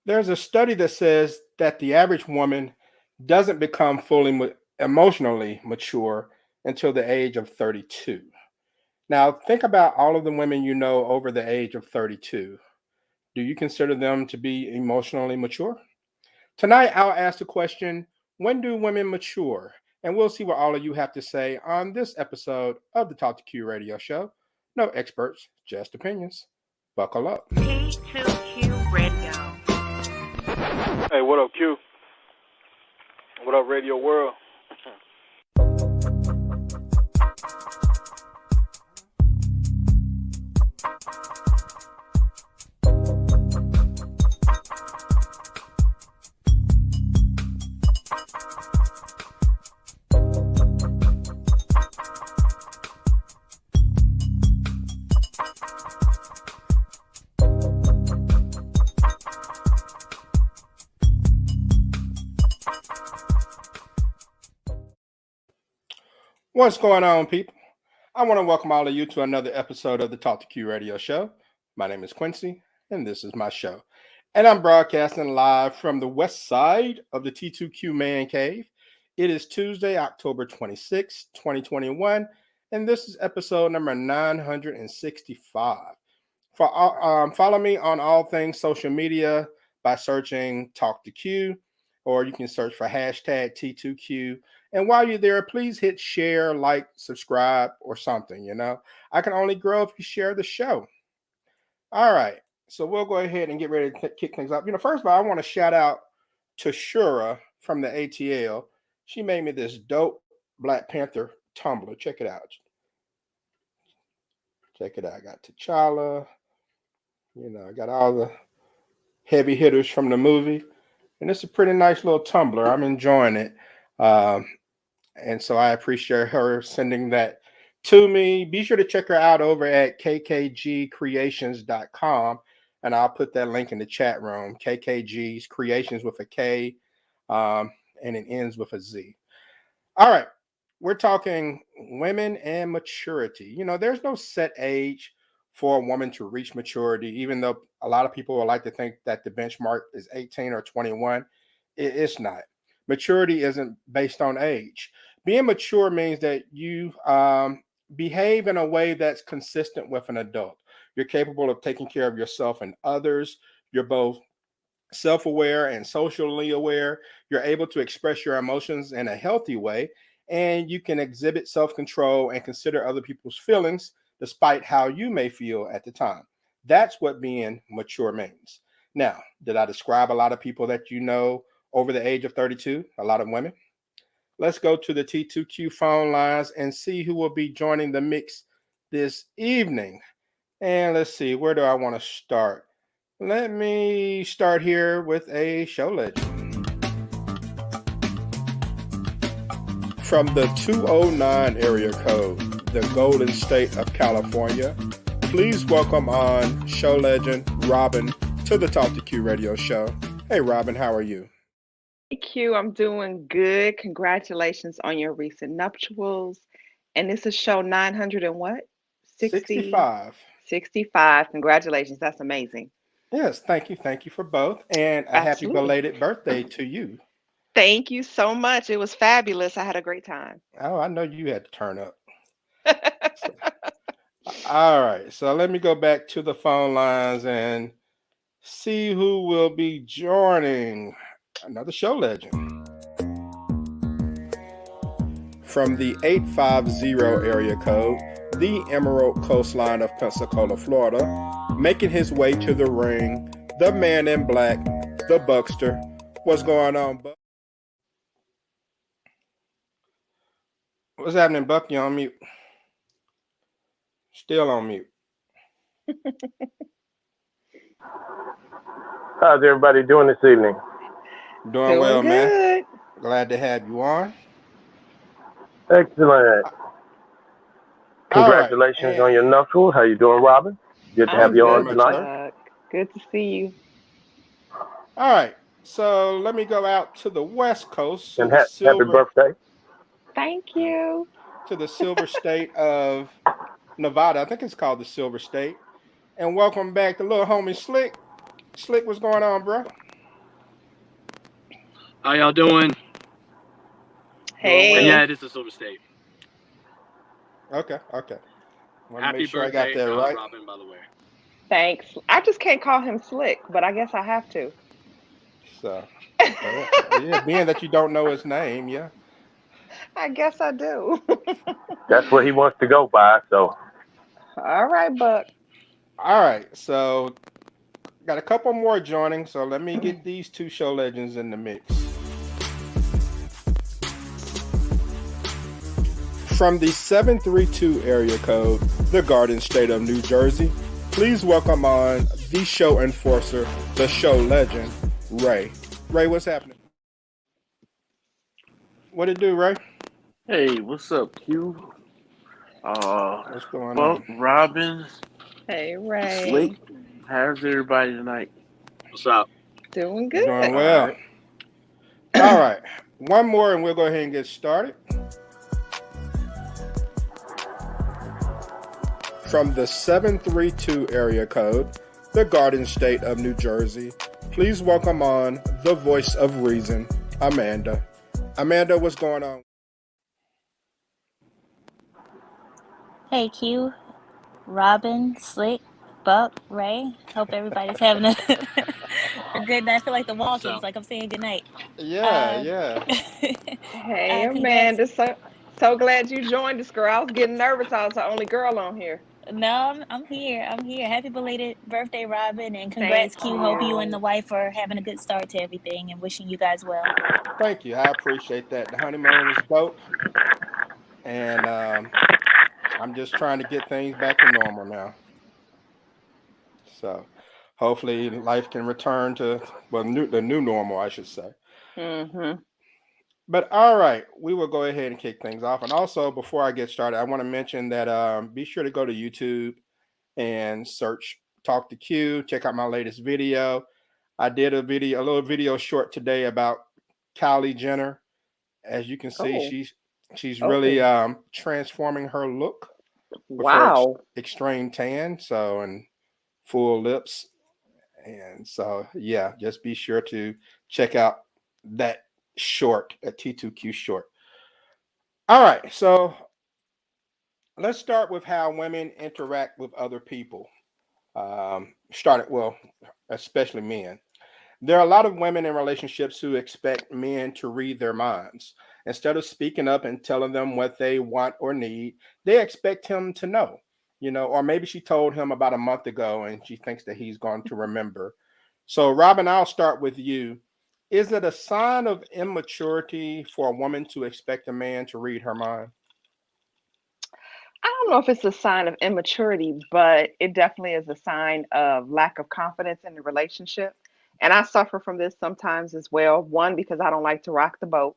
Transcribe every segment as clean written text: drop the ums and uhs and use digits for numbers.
There's a study that says that the average woman doesn't become fully emotionally mature until the age of 32. Now, think about all of the women you know over the age of 32. Do you consider them to be emotionally mature? Tonight, I'll ask the question, when do women mature? And we'll see what all of you have to say on this episode of the Talk to Q radio show. No experts, just opinions. Buckle up. T2Q Radio. Hey, what up, Q? What up, Radio World? What's going on, people? I want to welcome all of you to another episode of the Talk to Q radio show. My name is Quincy, and this is my show. And I'm broadcasting live from the west side of the T2Q Man Cave. It is Tuesday, October 26, 2021, and this is episode number 965. Follow me on all things social media by searching Talk to Q, or you can search for hashtag T2Q. And while you're there, please hit share, like, subscribe, or something. I can only grow if you share the show. All right. So we'll go ahead and get ready to kick things up. First of all, I want to shout out to Shura from the ATL. She made me this dope Black Panther tumbler. Check it out. Check it out. I got T'Challa. I got all the heavy hitters from the movie. And it's a pretty nice little tumbler. I'm enjoying it. And so I appreciate her sending that to me. Be sure to check her out over at kkgcreations.com. And I'll put that link in the chat room. KKG's Creations with a K, and it ends with a Z. All right. We're talking women and maturity. There's no set age for a woman to reach maturity, even though a lot of people would like to think that the benchmark is 18 or 21. It's not. Maturity isn't based on age. Being mature means that you behave in a way that's consistent with an adult. You're capable of taking care of yourself and others. You're both self-aware and socially aware. You're able to express your emotions in a healthy way, and you can exhibit self-control and consider other people's feelings despite how you may feel at the time. That's what being mature means. Now, did I describe a lot of people that you know over the age of 32, a lot of women? Let's go to the T2Q phone lines and see who will be joining the mix this evening. And let's see, where do I want to start? Let me start here with a show legend. From the 209 area code, the Golden State of California, please welcome on show legend Robin to the Talk to Q radio show. Hey, Robin, how are you? Hey, Q, I'm doing good. Congratulations on your recent nuptials. And this is show 900 and what? 65. 65. Congratulations. That's amazing. Yes, thank you. Thank you for both. And a happy Absolutely. belated birthday to you. Thank you so much. It was fabulous. I had a great time. Oh, I know you had to turn up. All right. So let me go back to the phone lines and see who will be joining. Another show legend. From the 850 area code, the Emerald Coastline of Pensacola, Florida, making his way to the ring, the man in black, the Buckster. What's going on, Buck? What's happening, Buck? You on mute? Still on mute. How's everybody doing this evening? Doing well, good. Man. Glad to have you on. Excellent. Congratulations on your nuptials. How you doing, Robin? Good to have you on tonight. Good to see you. All right. So let me go out to the West Coast. And happy birthday. Thank you. To the Silver State of Nevada. I think it's called the Silver State. And welcome back to little homie Slick. Slick, what's going on, bro? How y'all doing? Doing Hey. And well. yeah, it is the Silver State. Okay. Want to Happy make sure I got birthday, that right. Robin, by the way. Thanks. I just can't call him Slick, but I guess I have to. So, yeah, being that you don't know his name, yeah. I guess I do. That's what he wants to go by. So All right, Buck. All right. So, got a couple more joining. So, let me get these two show legends in the mix. From the 732 area code, the Garden State of New Jersey, please welcome on the show enforcer, the show legend, Ray. Ray, what's happening? What it do, Ray? Hey, what's up, Q? What's going Buck, on? Robin, Hey, Slick. Ray. How's everybody tonight? What's up? Doing Doing good. All well. right. All right. One more and we'll go ahead and get started. From the 732 area code, the Garden State of New Jersey, please welcome on the voice of reason, Amanda. Amanda, what's going on? Hey Q, Robin, Slick, Buck, Ray. Hope everybody's having a, a good night. I feel like the What's Waltons, up? like I'm saying good night. Yeah, Uh, yeah. Hey, Congrats. Amanda. So glad you joined us, girl. I was getting nervous. I was the only girl on here. No, I'm here. I'm here. Happy belated birthday, Robin, and congrats, Thank Q. Hope you and the you. wife are having a good start to everything, and wishing you guys well. Thank you. I appreciate that. The honeymoon was dope. And I'm just trying to get things back to normal now. So hopefully life can return to, well, the new normal, I should say. Mm-hmm. But all right, we will go ahead and kick things off. And also, before I get started, I want to mention that be sure to go to YouTube and search Talk to Q. Check out my latest video. I did a little video short today about Kylie Jenner. As you can see, Oh, she's really oh, transforming her look with her wow. extreme tan, so and full lips, and so yeah, just be sure to check out that short, a T2Q short. All right, so let's start with how women interact with other people. Started well, especially men. There are a lot of women in relationships who expect men to read their minds. Instead of speaking up and telling them what they want or need, they expect him to know, or maybe she told him about a month ago and she thinks that he's going to remember. So, Robin, I'll start with you. Is it a sign of immaturity for a woman to expect a man to read her mind? I don't know if it's a sign of immaturity, but it definitely is a sign of lack of confidence in the relationship. And I suffer from this sometimes as well. One, because I don't like to rock the boat.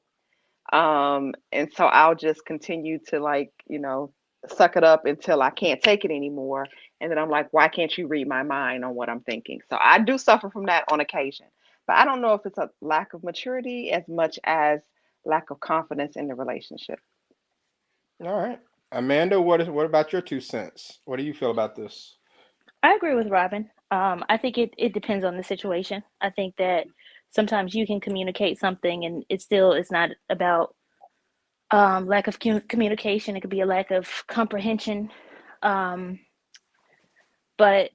And so I'll just continue to suck it up until I can't take it anymore. And then I'm like, why can't you read my mind on what I'm thinking? So I do suffer from that on occasion. But I don't know if it's a lack of maturity as much as lack of confidence in the relationship. All right. Amanda, what about your 2 cents? What do you feel about this? I agree with Robin. I think it depends on the situation. I think that sometimes you can communicate something, and it's not about lack of communication. It could be a lack of comprehension. Um, but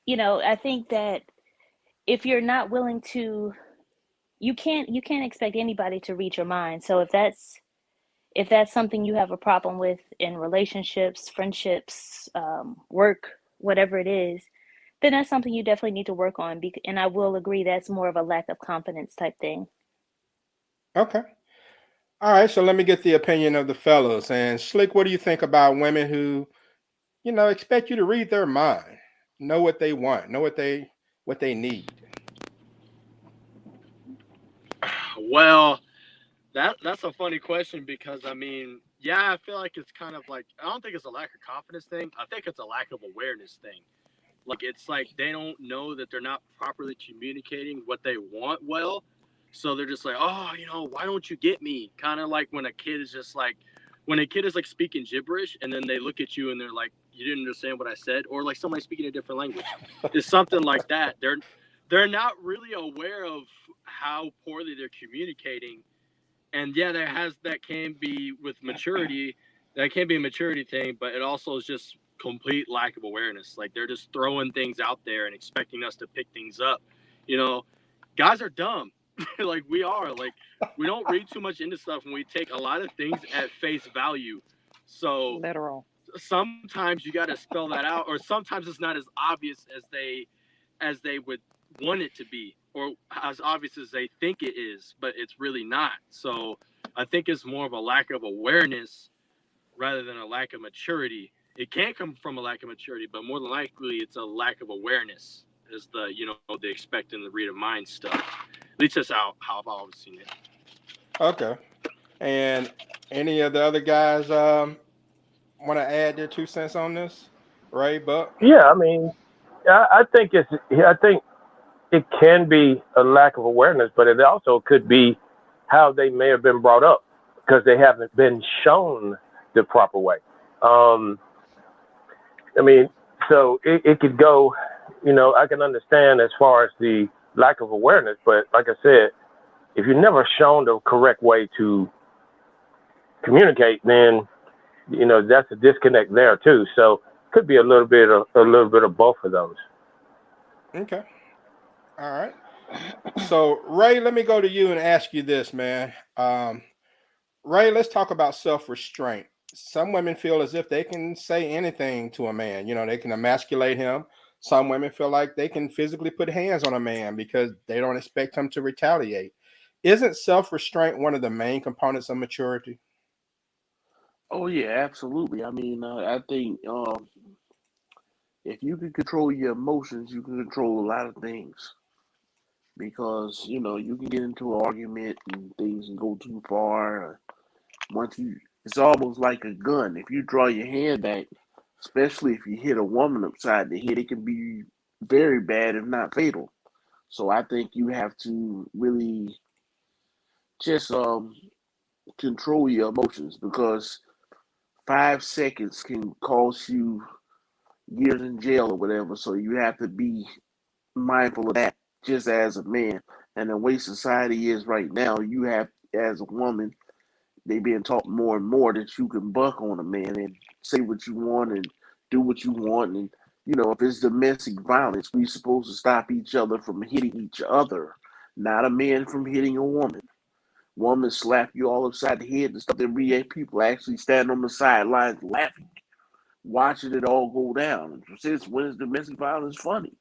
I think that if you're not willing to, you can't expect anybody to read your mind. So if that's something you have a problem with in relationships, friendships, work, whatever it is, then that's something you definitely need to work on. And I will agree that's more of a lack of confidence type thing. Okay. All right. So let me get the opinion of the fellows. And Slick, what do you think about women who expect you to read their mind, know what they want, know what they need? Well, that's a funny question because I mean, yeah, I feel like it's kind of like I don't think it's a lack of confidence thing. I think it's a lack of awareness thing. Like it's like they don't know that they're not properly communicating what they want well. So they're just like, oh, why don't you get me? Kind of like when a kid is just like, when a kid is like speaking gibberish and then they look at you and they're like, you didn't understand what I said, or like somebody speaking a different language. It's something like that. They're not really aware of how poorly they're communicating. And yeah, that can be with maturity, that can be a maturity thing, but it also is just complete lack of awareness. Like they're just throwing things out there and expecting us to pick things up. You know, guys are dumb. Like we are. Like we don't read too much into stuff, and we take a lot of things at face value. So Literal. sometimes you got to spell that out, or sometimes it's not as obvious as they would want it to be, or as obvious as they think it is, but it's really not. So I think it's more of a lack of awareness rather than a lack of maturity. It can come from a lack of maturity, but more than likely it's a lack of awareness, is the expect and the read of mind stuff. At least that's how I've always seen it. Okay. And any of the other guys want to add their 2 cents on this? Ray, Buck? Yeah, I mean, I think it can be a lack of awareness, but it also could be how they may have been brought up because they haven't been shown the proper way. Um, I mean, so it could go, I can understand as far as the lack of awareness, but like I said, if you're never shown the correct way to communicate, then that's a disconnect there too. So could be a little bit of both of those. Okay. All right. So, Ray, let me go to you and ask you this, man. Ray, let's talk about self restraint. Some women feel as if they can say anything to a man. They can emasculate him. Some women feel like they can physically put hands on a man because they don't expect him to retaliate. Isn't self restraint one of the main components of maturity? Oh yeah, absolutely. I mean, I think if you can control your emotions, you can control a lot of things. Because you can get into an argument and things can go too far. Once you, it's almost like a gun. If you draw your hand back, especially if you hit a woman upside the head, it can be very bad, if not fatal. So I think you have to really just control your emotions because 5 seconds can cost you years in jail or whatever. So you have to be mindful of that just as a man. And the way society is right now, you have, as a woman, they being taught more and more that you can buck on a man and say what you want and do what you want. And, if it's domestic violence, we're supposed to stop each other from hitting each other, not a man from hitting a woman. Woman slap you all upside the head and stuff. There be people actually stand on the sidelines laughing, watching it all go down. Since when is domestic violence funny?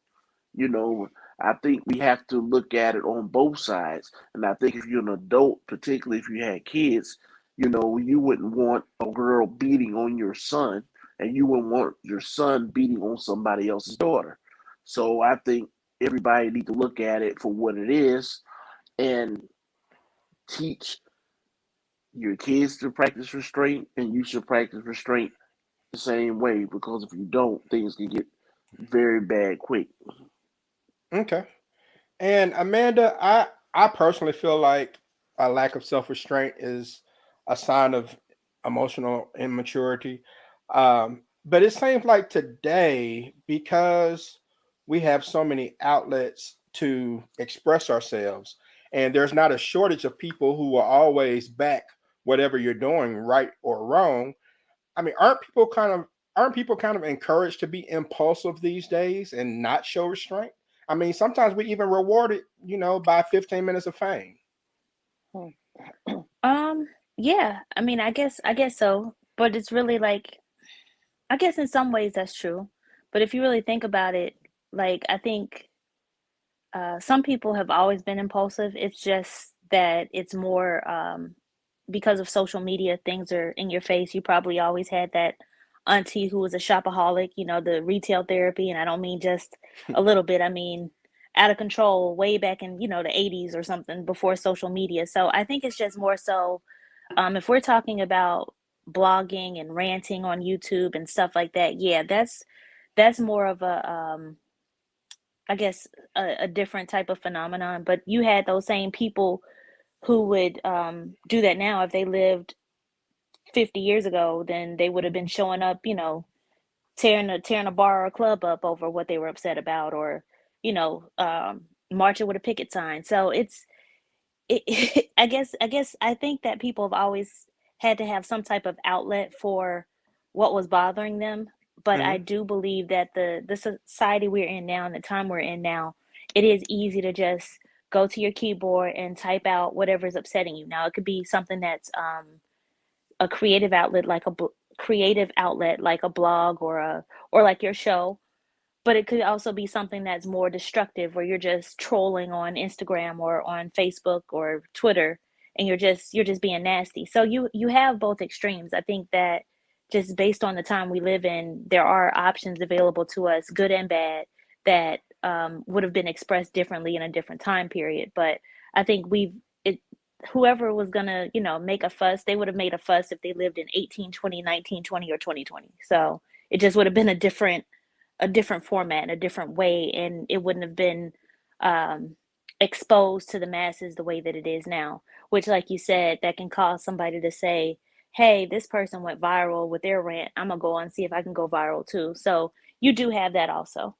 You know, I think we have to look at it on both sides. And I think if you're an adult, particularly if you had kids, you wouldn't want a girl beating on your son, and you wouldn't want your son beating on somebody else's daughter. So I think everybody need to look at it for what it is and teach your kids to practice restraint, and you should practice restraint the same way because if you don't, things can get very bad quick. Okay. And Amanda, I personally feel like a lack of self restraint is a sign of emotional immaturity. But it seems like today, because we have so many outlets to express ourselves, and there's not a shortage of people who will always back whatever you're doing, right or wrong. I mean, aren't people kind of encouraged to be impulsive these days and not show restraint? I mean, sometimes we even reward it, by 15 minutes of fame. Um, yeah, I mean, I guess so, but it's really like I guess in some ways that's true. But if you really think about it, like I think some people have always been impulsive. It's just that it's more because of social media, things are in your face. You probably always had that auntie who was a shopaholic, the retail therapy. And I don't mean just a little bit, I mean out of control way back in, the 80s or something before social media. So I think it's just more so if we're talking about blogging and ranting on YouTube and stuff like that, yeah, that's more of a I guess a different type of phenomenon. But you had those same people who would do that now if they lived 50 years ago, then they would have been showing up, tearing a bar or a club up over what they were upset about, or marching with a picket sign. So I think that people have always had to have some type of outlet for what was bothering them. But I Hmm. do believe that the society we're in now and the time we're in now, it is easy to just go to your keyboard and type out whatever's upsetting you. Now it could be something that's a creative outlet like creative outlet like a blog or like your show, but it could also be something that's more destructive where you're just trolling on Instagram or on Facebook or Twitter, and you're just being nasty. So you have both extremes. I think that just based on the time we live in, there are options available to us, good and bad, that would have been expressed differently in a different time period. But I think it whoever was gonna make a fuss, they would have made a fuss if they lived in 1820, 1920, or 2020. So it just would have been a different format, a different way, and it wouldn't have been um, exposed to the masses the way that it is now. Which, like you said, that can cause somebody to say, "Hey, this person went viral with their rant. I'm gonna go on and see if I can go viral too." So you do have that also.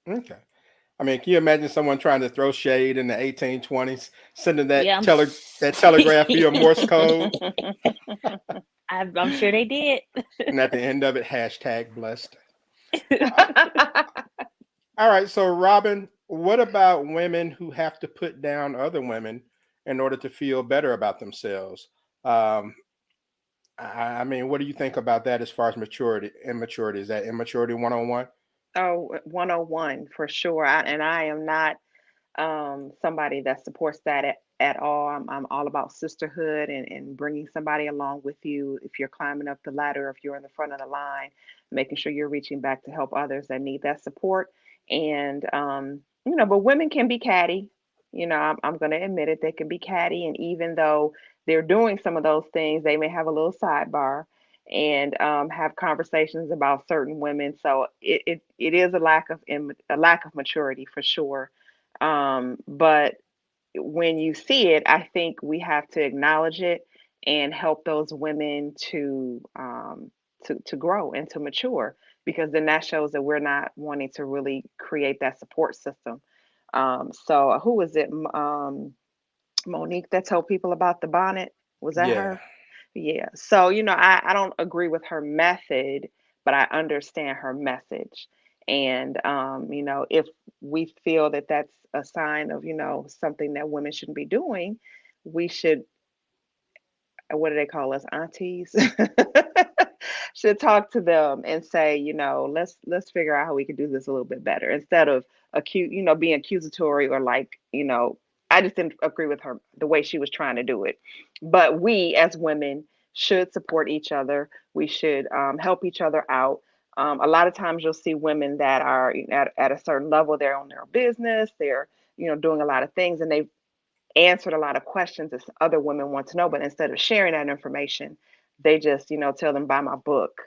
Okay. I mean, can you imagine someone trying to throw shade in the 1820s, sending Yeah, that telegraph via Morse code, I'm sure they did. and at the end of it, hashtag blessed. All right. So, Robin, what about women who have to put down other women in order to feel better about themselves? Um, I mean, what do you think about that as far as maturity, immaturity? Is that immaturity 101? Oh, 101 for sure. And I am not somebody that supports that at all. I'm all about sisterhood and bringing somebody along with you if you're climbing up the ladder, if you're in the front of the line, making sure you're reaching back to help others that need that support. And, but women can be catty. I'm going to admit it. They can be catty. And even though they're doing some of those things, they may have a little sidebar and have conversations about certain women. So it is a lack of maturity for sure. But when you see it, I think we have to acknowledge it and help those women to grow and to mature, because then that shows that we're not wanting to really create that support system. So who was it? Monique that told people about the bonnet. Was that Yeah. her? Yeah. So, I don't agree with her method, but I understand her message. And, if we feel that that's a sign of, something that women shouldn't be doing, we should, what do they call us, aunties? Should talk to them and say, let's figure out how we can do this a little bit better instead of being accusatory or like, I just didn't agree with her the way she was trying to do it. But we as women should support each other. We should help each other out. A lot of times you'll see women that are at a certain level, they're on their business, they're doing a lot of things, and they answered a lot of questions that other women want to know. But instead of sharing that information, they just, tell them buy my book.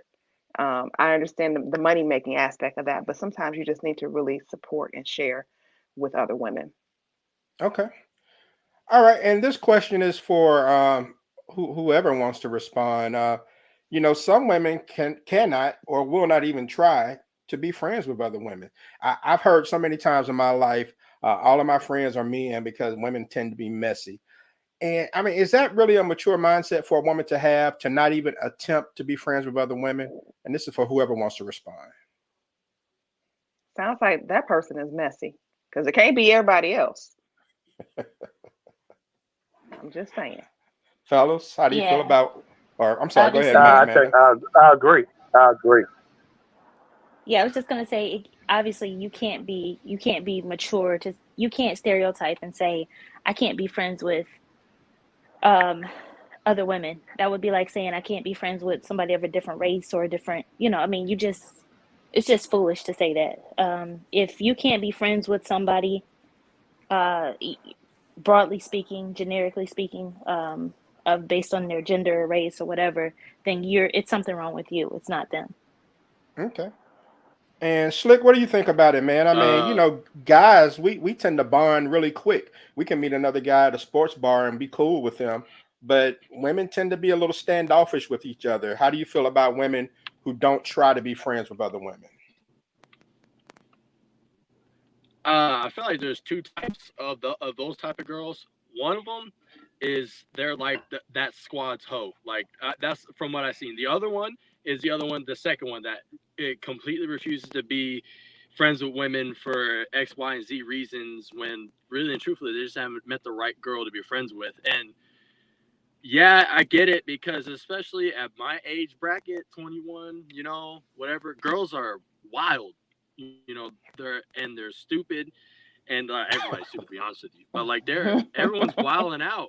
I understand the money making aspect of that, but sometimes you just need to really support and share with other women. Okay. All right. And this question is for whoever wants to respond. Some women cannot or will not even try to be friends with other women. I've heard so many times in my life, all of my friends are men because women tend to be messy. And I mean, is that really a mature mindset for a woman to have, to not even attempt to be friends with other women? And this is for whoever wants to respond. Sounds like that person is messy because it can't be everybody else. I'm just saying. Fellas, how do you feel Yeah, about, or I'm sorry, I'll go just ahead, say, I think Amanda. I agree. I agree. yeah, I was just gonna say, obviously, you can't be mature. You can't stereotype and say, I can't be friends with um other women. That would be like saying I can't be friends with somebody of a different race or a different, I mean, it's just foolish to say that. If you can't be friends with somebody, uh, broadly speaking, generically speaking, of based on their gender or race or whatever, then it's something wrong with you. It's not them. Okay. And Slick, what do you think about it, man? I mean, Uh, guys, we tend to bond really quick. We can meet another guy at a sports bar and be cool with them, but women tend to be a little standoffish with each other. How do you feel about women who don't try to be friends with other women? I feel like there's two types of those type of girls. One of them is they're like that squad's hoe. Like that's from what I've seen. The other one is the second one that it completely refuses to be friends with women for X, Y, and Z reasons when really and truthfully they just haven't met the right girl to be friends with. And yeah, I get it because especially at my age bracket, 21, whatever, girls are wild. They're stupid, and everybody's stupid to be honest with you. But like everyone's wilding out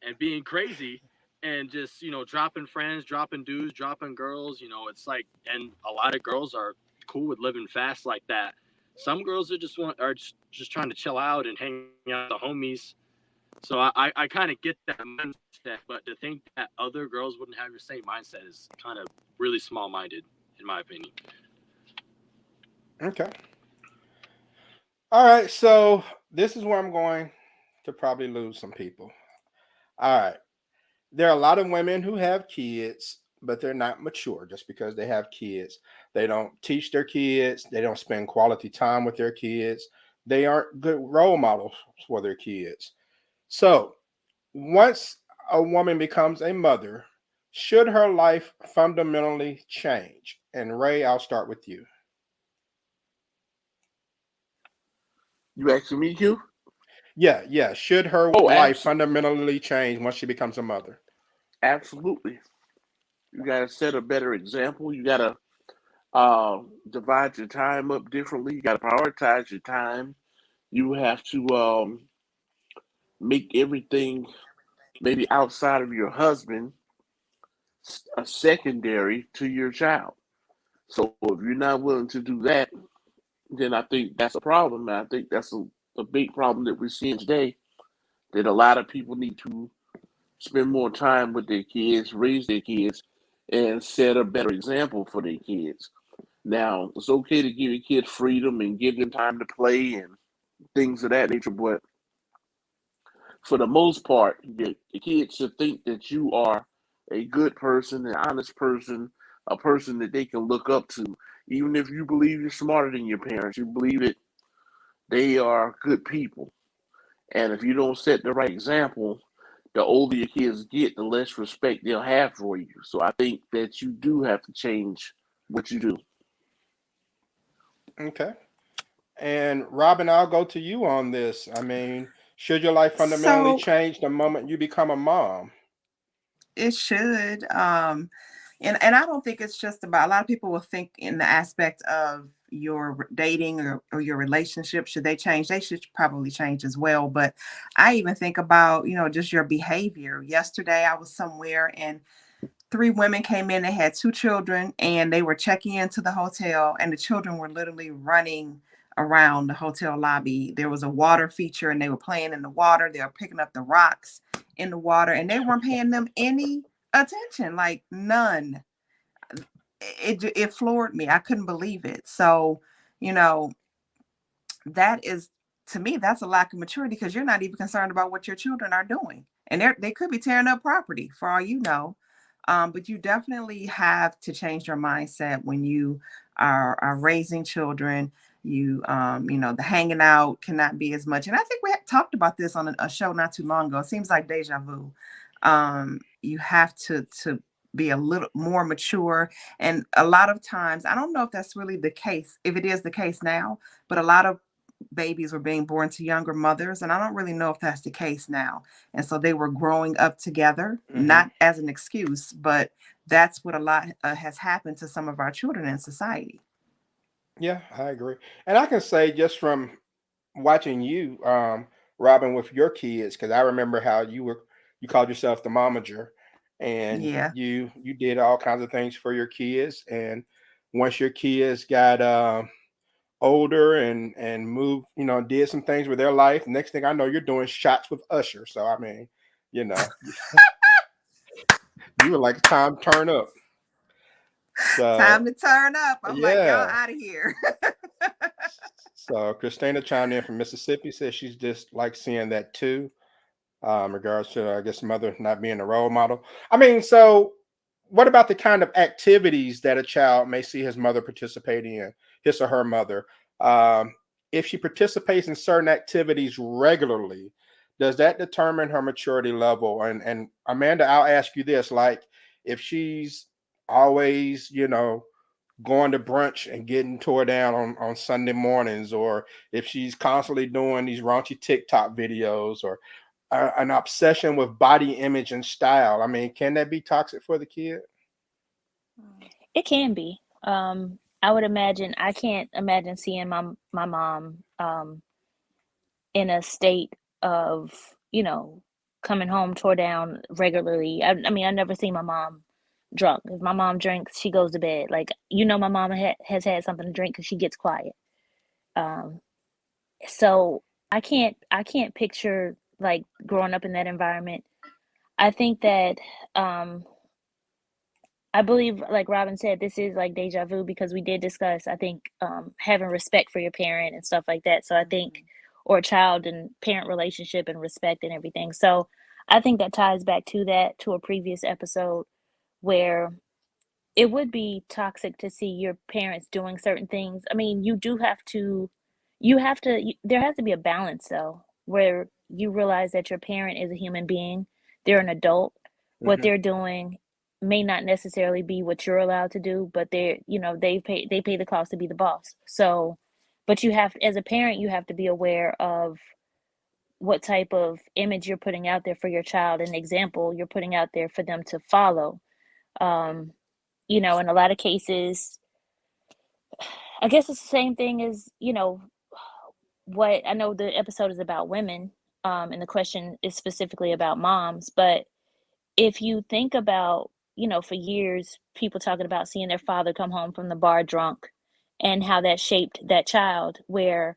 and being crazy, and just dropping friends, dropping dudes, dropping girls. It's like, and a lot of girls are cool with living fast like that. Some girls are just trying to chill out and hang out with the homies. So I kind of get that mindset, but to think that other girls wouldn't have the same mindset is kind of really small minded, in my opinion. Okay. All right. So this is where I'm going to probably lose some people. All right. There are a lot of women who have kids, but they're not mature just because they have kids. They don't teach their kids, they don't spend quality time with their kids, they aren't good role models for their kids. So, once a woman becomes a mother, should her life fundamentally change? And Ray, I'll start with you. You asking me, Q? Yeah, yeah. Should her Oh, life fundamentally change once she becomes a mother? absolutely. You got to set a better example. You got to divide your time up differently. You got to prioritize your time. You have to make everything maybe outside of your husband a secondary to your child. So if you're not willing to do that, then I think that's a problem. And I think that's a big problem that we're seeing today. That a lot of people need to spend more time with their kids, raise their kids, and set a better example for their kids. Now, it's okay to give your kids freedom and give them time to play and things of that nature, but for the most part, the kids should think that you are a good person, an honest person, a person that they can look up to. Even if you believe you're smarter than your parents, you believe that they are good people. And if you don't set the right example, the older your kids get, the less respect they'll have for you. So I think that you do have to change what you do. Okay. And Robin, I'll go to you on this. I mean, should your life fundamentally So change the moment you become a mom? it should. And I don't think it's just about, a lot of people will think in the aspect of your dating or your relationship. Should they change? They should probably change as well. But I even think about, just your behavior. Yesterday I was somewhere and three women came in. They had two children and they were checking into the hotel, and the children were literally running around the hotel lobby. There was a water feature and they were playing in the water. They were picking up the rocks in the water and they weren't paying them any attention, like none. It floored me. I couldn't believe it. So, you know, that is, to me, that's a lack of maturity, because you're not even concerned about what your children are doing, and they could be tearing up property for all you know. But you definitely have to change your mindset when you are raising children. The hanging out cannot be as much, and I think we had talked about this on a show not too long ago. It seems like deja vu. You have to be a little more mature, and a lot of times, I don't know if that's really the case, if it is the case now, but a lot of babies were being born to younger mothers, and I don't really know if that's the case now. And so they were growing up together, Hmm. not as an excuse, but that's what a lot has happened to some of our children in society. Yeah, I agree. And I can say just from watching you, Robin, with your kids, because I remember how you called yourself the momager, and Yeah. you did all kinds of things for your kids. And once your kids got older and moved, did some things with their life, next thing I know, you're doing shots with Usher. So I mean, you know, you were like time turn up. Time So to turn up. I'm like, y'all yeah. out of here. So Christina chimed in from Mississippi, says she's just like seeing that too. Regards to, I guess, mother not being a role model. I mean, so what about the kind of activities that a child may see his mother participating in, his or her mother? Um, if she participates in certain activities regularly, does that determine her maturity level? And Amanda, I'll ask you this: like, if she's always, going to brunch and getting tore down on Sunday mornings, or if she's constantly doing these raunchy TikTok videos, or an obsession with body image and style, I mean, can that be toxic for the kid? It can be. I would imagine. I can't imagine seeing my mom in a state of, coming home tore down regularly. I mean, I never seen my mom drunk. If my mom drinks, she goes to bed. Like, my mom has had something to drink because she gets quiet. Um, so I can't picture like growing up in that environment. I think that um, I believe, like Robin said, this is like deja vu because we did discuss, I think, having respect for your parent and stuff like that. So I think, or child and parent relationship and respect and everything. So I think that ties back to that, to a previous episode where it would be toxic to see your parents doing certain things. I mean, there has to be a balance though, where you realize that your parent is a human being, they're an adult. What Hmm. they're doing may not necessarily be what you're allowed to do, but they pay the cost to be the boss. So, but as a parent, you have to be aware of what type of image you're putting out there for your child, an example you're putting out there for them to follow. Um, in a lot of cases, I guess it's the same thing as, what I know the episode is about women, and the question is specifically about moms, but if you think about, for years, people talking about seeing their father come home from the bar drunk and how that shaped that child, where,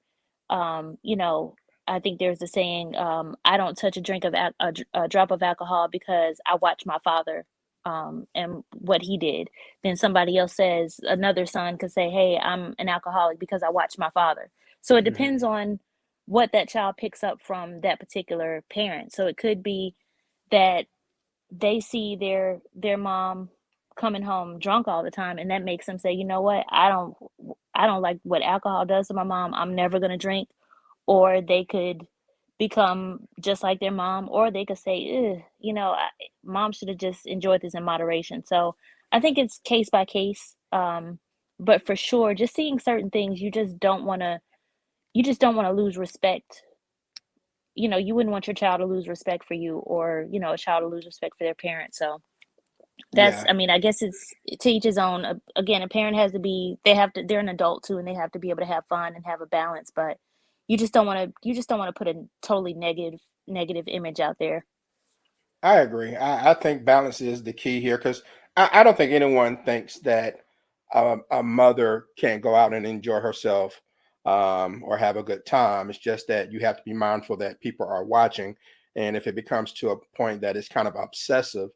I think there's a saying, I don't touch a drop of alcohol because I watch my father, and what he did. Then somebody else says, another son could say, hey, I'm an alcoholic because I watch my father. So it Hmm. depends on what that child picks up from that particular parent. So it could be that they see their mom coming home drunk all the time, and that makes them say, you know what, I don't like what alcohol does to my mom, I'm never going to drink. Or they could become just like their mom, or they could say, ugh, mom should have just enjoyed this in moderation. So I think it's case by case. But for sure, just seeing certain things, you just don't want to lose respect. You wouldn't want your child to lose respect for you, or a child to lose respect for their parents. So Yeah, I mean, I guess it's to each his own. Again, a parent has to be, they're an adult too, and they have to be able to have fun and have a balance. But you just don't want to put a totally negative image out there. I agree. I think balance is the key here, because I don't think anyone thinks that a mother can't go out and enjoy herself, or have a good time. It's just that you have to be mindful that people are watching. And if it becomes to a point that it's kind of obsessive,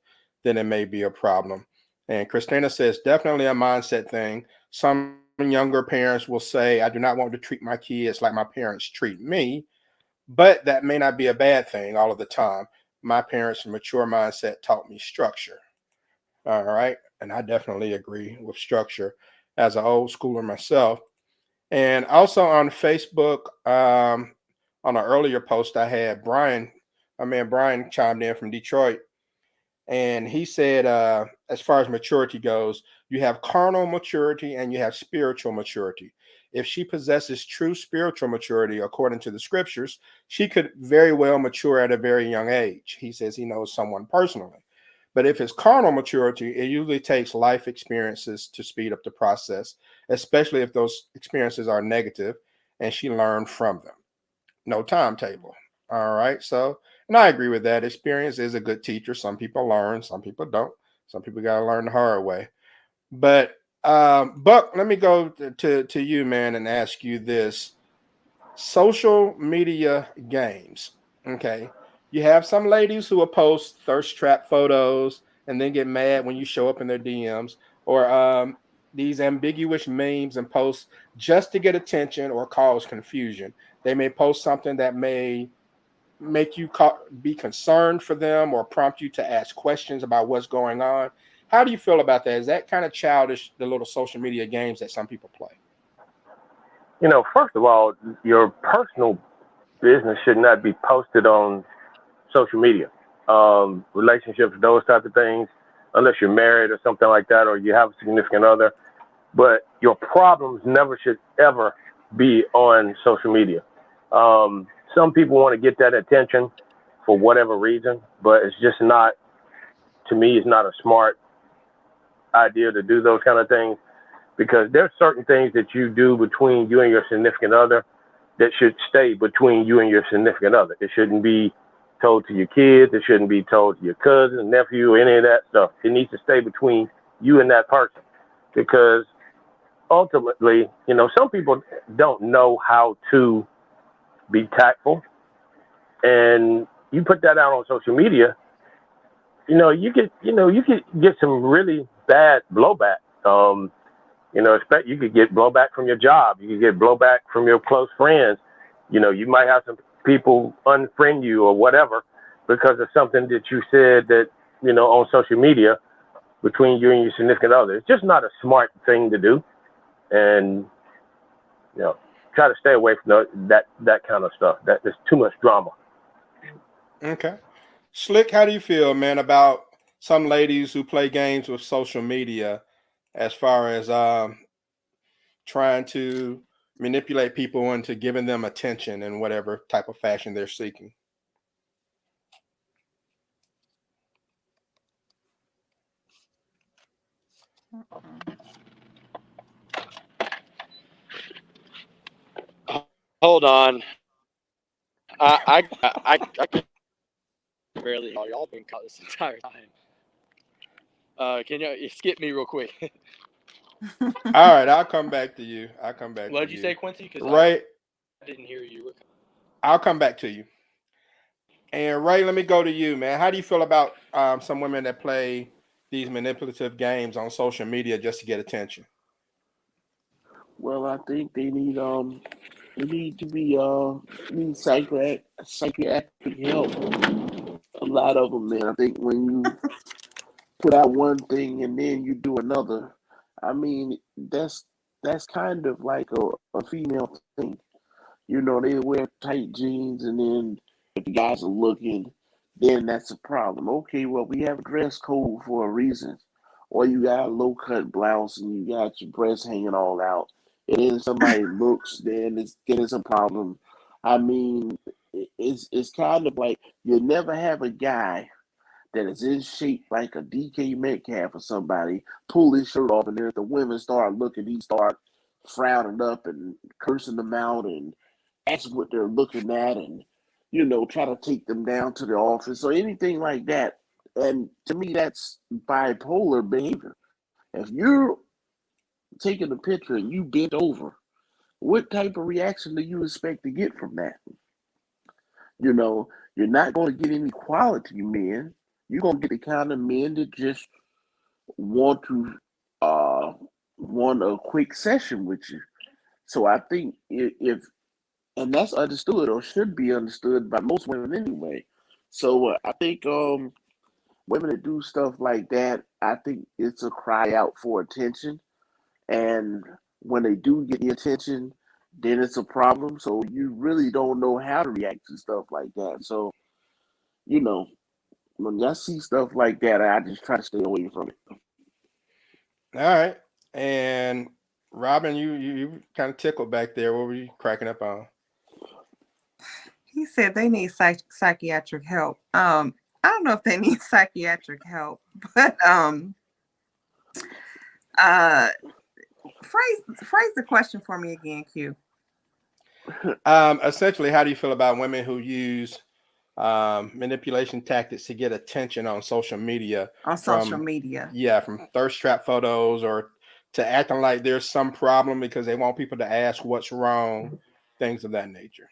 then it may be a problem. And Christina says, definitely a mindset thing. Some younger parents will say, I do not want to treat my kids like my parents treat me, but that may not be a bad thing all of the time. My parents' mature mindset taught me structure. All right. And I definitely agree with structure as an old schooler myself. And also on Facebook, on an earlier post, I had Brian, my man Brian chimed in from Detroit. And he said, as far as maturity goes, you have carnal maturity and you have spiritual maturity. If she possesses true spiritual maturity, according to the scriptures, she could very well mature at a very young age. He says he knows someone personally. But if it's carnal maturity, it usually takes life experiences to speed up the process, especially if those experiences are negative and she learned from them. No timetable. All right. So, and I agree with that. Experience is a good teacher. Some people learn, some people don't. Some people got to learn the hard way. But, Buck, let me go to you, man, and ask you this: social media games. Okay. You have some ladies who will post thirst trap photos and then get mad when you show up in their DMs, or these ambiguous memes and posts just to get attention or cause confusion. They may post something that may make you be concerned for them or prompt you to ask questions about what's going on. How do you feel about that? Is that kind of childish, the little social media games that some people play? First of all, your personal business should not be posted on social media. Relationships, those type of things, unless you're married or something like that, or you have a significant other. But your problems never should ever be on social media. Some people want to get that attention for whatever reason, but it's just not, to me, it's not a smart idea to do those kind of things, because there's certain things that you do between you and your significant other that should stay between you and your significant other. It shouldn't be told to your kids. It shouldn't be told to your cousin, nephew, any of that stuff. It needs to stay between you and that person, because ultimately, some people don't know how to be tactful, and you put that out on social media, you could get some really bad blowback. You could get blowback from your job. You could get blowback from your close friends. You might have some people unfriend you or whatever because of something that you said that, on social media between you and your significant other. It's just not a smart thing to do. And, try to stay away from that kind of stuff. There's too much drama. Okay. Slick, how do you feel, man, about some ladies who play games with social media as far as trying to manipulate people into giving them attention in whatever type of fashion they're seeking? Hold on. I can barely. Y'all been caught this entire time. Can you skip me real quick? All right, I'll come back to you. What did you say, Quincy? Because Ray, I didn't hear you. I'll come back to you. And Ray, let me go to you, man. How do you feel about some women that play these manipulative games on social media just to get attention? Well, I think they need to be need psychiatric help. A lot of them, man. I think when you put out one thing and then you do another, I mean that's kind of like a female thing. They wear tight jeans, and then if the guys are looking, then that's a problem. Okay, well, we have a dress code for a reason. Or you got a low cut blouse and you got your breasts hanging all out, and then somebody looks, then it's a problem. I mean, it's kind of like you never have a guy that is in shape like a DK Metcalf or somebody pull his shirt off, and then if the women start looking, he start frowning up and cursing them out and ask what they're looking at, and try to take them down to the office or anything like that. And to me, that's bipolar behavior. If you're taking a picture and you bent over, what type of reaction do you expect to get from that? You're not going to get any quality men. You're going to get the kind of men that just want to uh want a quick session with you. So I think if and that's understood or should be understood by most women anyway. So I think women that do stuff like that, I think it's a cry out for attention, and when they do get the attention, then it's a problem. So you really don't know how to react to stuff like that. So you know, when I see stuff like that, I just try to stay away from it. All right. And Robin, you kind of tickled back there. What were you cracking up on? He said they need psychiatric help. I don't know if they need psychiatric help, but phrase the question for me again, Q. Essentially, how do you feel about women who use manipulation tactics to get attention on social media? Yeah, from thirst trap photos or to acting like there's some problem because they want people to ask what's wrong, things of that nature.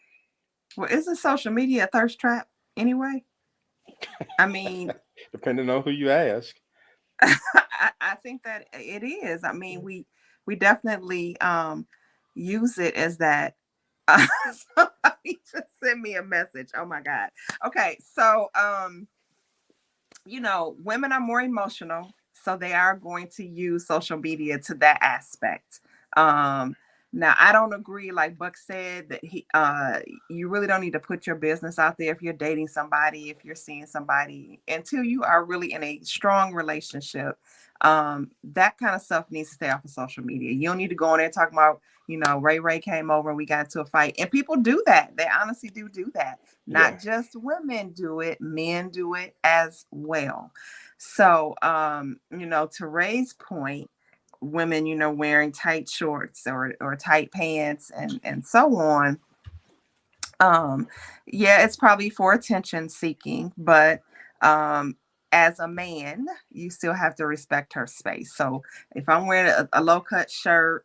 Well, isn't social media a thirst trap anyway? I mean, depending on who you ask. I think that it is. I mean, we definitely use it as that. Somebody just sent me a message. Oh my God. Okay, so women are more emotional, so they are going to use social media to that aspect. Now, I don't agree, like Buck said, that you really don't need to put your business out there if you're dating somebody, if you're seeing somebody, until you are really in a strong relationship. That kind of stuff needs to stay off of social media. You don't need to go on there talking about, Ray came over and we got into a fight. And people do that. They honestly do that. Yeah. Not just women do it, men do it as well. So, to Ray's point, women, wearing tight shorts or tight pants and so on. Yeah, it's probably for attention seeking, but as a man, you still have to respect her space. So if I'm wearing a low cut shirt,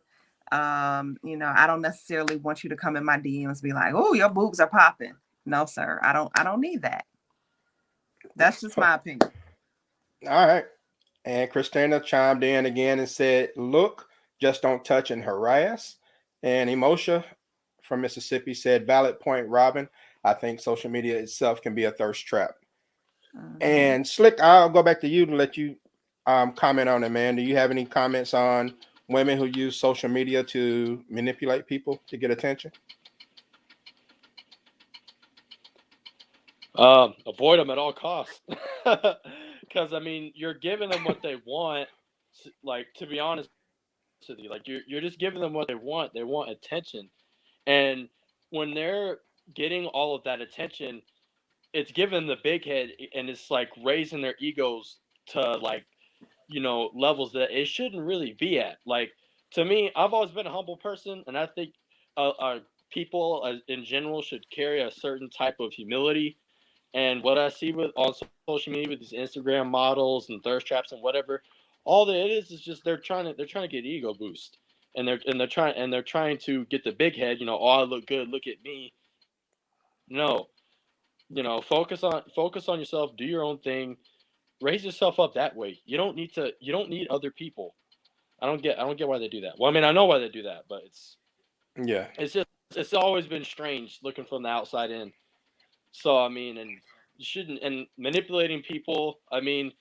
I don't necessarily want you to come in my DMs and be like, "Oh, your boobs are popping." No, sir. I don't need that. That's just my opinion. All right. And Christina chimed in again and said, "Look, just don't touch and harass." And Emosha from Mississippi said, "Valid point, Robin. I think social media itself can be a thirst trap." And Slick, I'll go back to you to let you comment on it, man. Do you have any comments on women who use social media to manipulate people to get attention? Avoid them at all costs. Because I mean, you're giving them what they want. Like, to be honest with you, like you're just giving them what they want. They want attention, and when they're getting all of that attention, it's giving the big head, and it's like raising their egos to, like, levels that it shouldn't really be at. Like, to me, I've always been a humble person, and I think people in general should carry a certain type of humility. And what I see with on social media with these Instagram models and thirst traps and whatever, all that it is just they're trying to get ego boost, and they're trying to get the big head. Oh, I look good, look at me. No, focus on yourself, do your own thing, raise yourself up that way. You don't need other people. I don't get why they do that. Well, I mean, I know why they do that, but Yeah. it's always been strange looking from the outside in. So I mean, and you shouldn't, and manipulating people. I mean,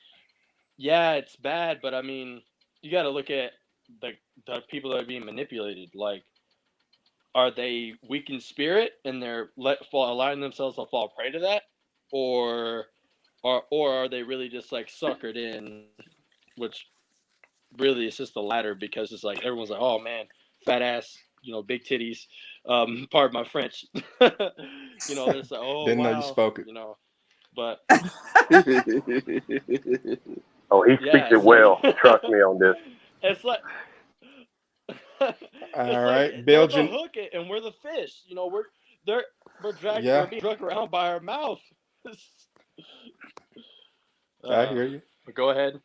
yeah, it's bad, but I mean, you got to look at the the people that are being manipulated. Like, are they weak in spirit and they're allowing themselves to fall prey to that, or are they really just like suckered in, which really it's just the latter, because it's like everyone's like, oh man, fat ass, big titties, pardon my French. They're just like, oh Didn't know you wow, spoke it. but Oh, he speaks yeah, it it's like well. Trust me on this. it's like All it's like right. they're the Belgian. hook and we're the fish. They're we're Yeah, being dragged around by our mouth. I uh, hear you. but go ahead.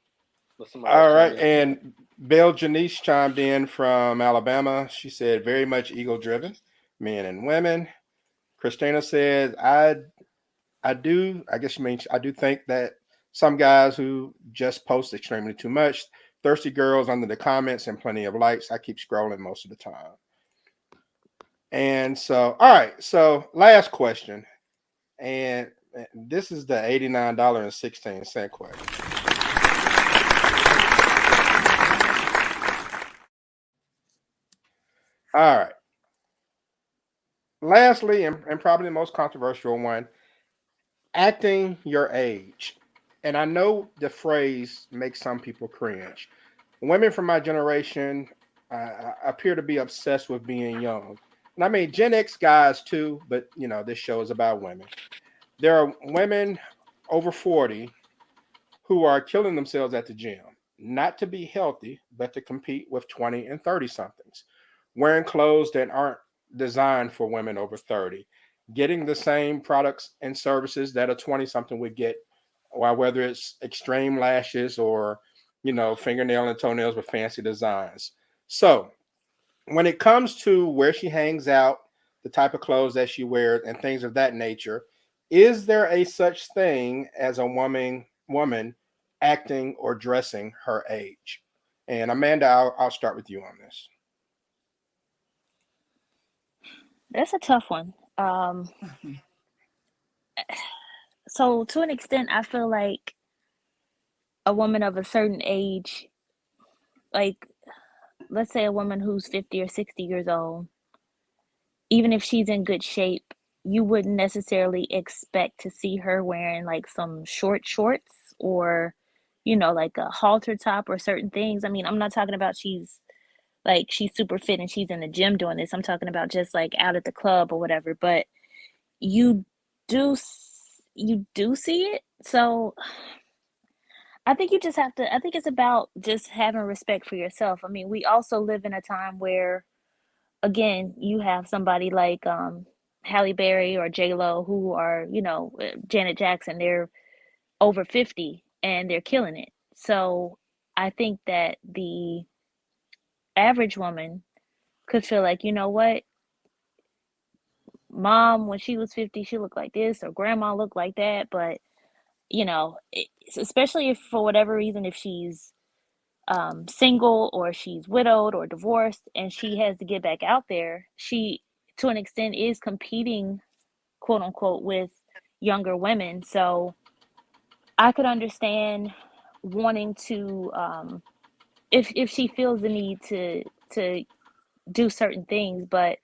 Let somebody else All chime right. in. And Belle Janice chimed in from Alabama. She said, very much ego driven, men and women. Christina says, I do, I guess you mean, I do think that some guys who just post extremely too much, thirsty girls under the comments and plenty of likes. I keep scrolling most of the time. And so, all right. So, last question. And this is the $89.16 question. All right. Lastly, and probably the most controversial one, acting your age. And I know the phrase makes some people cringe. Women from my generation appear to be obsessed with being young. And I mean, Gen X guys too, but this show is about women. There are women over 40 who are killing themselves at the gym, not to be healthy, but to compete with 20 and 30 somethings, wearing clothes that aren't designed for women over 30, getting the same products and services that a 20 something would get, or whether it's extreme lashes or, fingernail and toenails with fancy designs. So when it comes to where she hangs out, the type of clothes that she wears, and things of that nature, is there a such thing as a woman acting or dressing her age? And Amanda, I'll start with you on this. That's a tough one. So to an extent, I feel like a woman of a certain age, like let's say a woman who's 50 or 60 years old, even if she's in good shape, you wouldn't necessarily expect to see her wearing like some short shorts or, like a halter top or certain things. I mean, I'm not talking about she's super fit and she's in the gym doing this. I'm talking about just like out at the club or whatever. But you you do see it. So I think you just have to. I think it's about just having respect for yourself. I mean, we also live in a time where, again, you have somebody like Halle Berry or J Lo who are, Janet Jackson. They're over 50 and they're killing it. So I think that the average woman could feel like, you know what, mom, when she was 50, she looked like this, or grandma looked like that. But, especially if for whatever reason, if she's single or she's widowed or divorced and she has to get back out there, she, to an extent, is competing, quote unquote, with younger women. So I could understand wanting to, if she feels the need to do certain things, but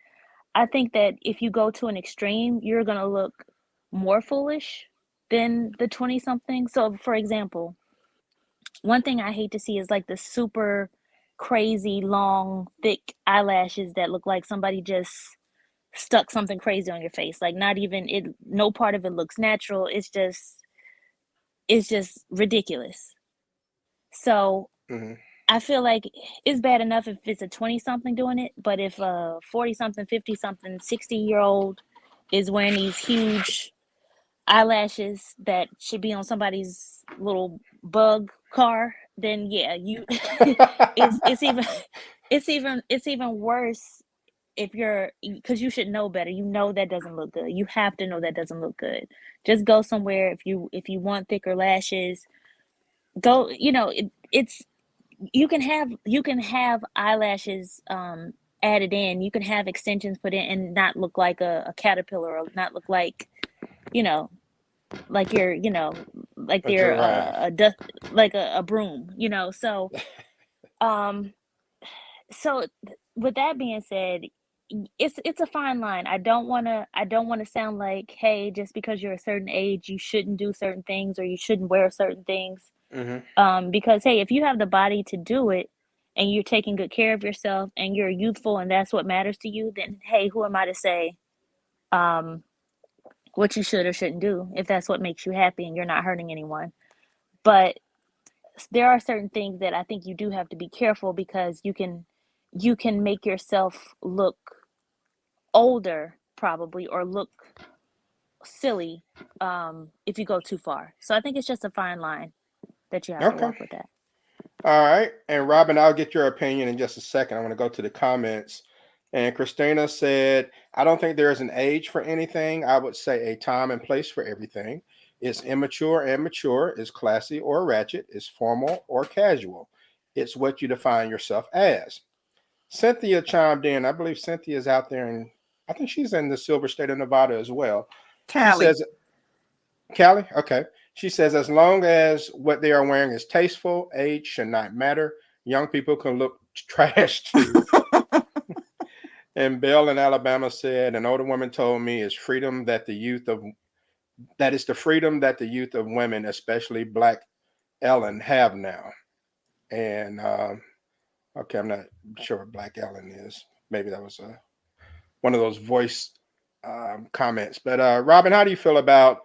I think that if you go to an extreme, you're gonna look more foolish than the 20 something. So, for example, one thing I hate to see is like the super crazy long, thick eyelashes that look like somebody just stuck something crazy on your face. Like not even it, no part of it looks natural. It's just ridiculous. So Hmm. I feel like it's bad enough if it's a 20 something doing it, but if a 40 something, 50 something, 60-year-old is wearing these huge eyelashes that should be on somebody's little bug car, then yeah, you it's even it's even worse if you're, because you should know better. You know that doesn't look good. You have to know that doesn't look good. Just go somewhere. If you want thicker lashes, go, it's you can have eyelashes added in. You can have extensions put in and not look like a caterpillar, or not look you know like you're like A they're giraffe. a dust, like a broom. Um so with that being said, it's a fine line. I don't want to sound like, hey, just because you're a certain age you shouldn't do certain things or you shouldn't wear certain things. Hmm. Because hey, if you have the body to do it and you're taking good care of yourself and you're youthful and that's what matters to you, then hey, who am I to say um what you should or shouldn't do if that's what makes you happy and you're not hurting anyone. But there are certain things that I think you do have to be careful, because you can make yourself look older probably, or look silly if you go too far. So I think it's just a fine line that you have to Okay. walk with that. All right. And Robin, I'll get your opinion in just a second. I want to go to the comments. And Christina said, I don't think there is an age for anything. I would say a time and place for everything. It's immature and mature. It's classy or ratchet. It's formal or casual. It's what you define yourself as. Cynthia chimed in. I believe Cynthia is out there, and I think she's in the Silver State of Nevada as well. She Callie. says, Callie, okay. She says, as long as what they are wearing is tasteful, age should not matter. Young people can look trash too. And Bill in Alabama said, an older woman told me is freedom that is the freedom that the youth of women, especially Black Ellen, have now. And okay, I'm not sure what Black Ellen is. Maybe that was one of those voice comments. But Robin, how do you feel about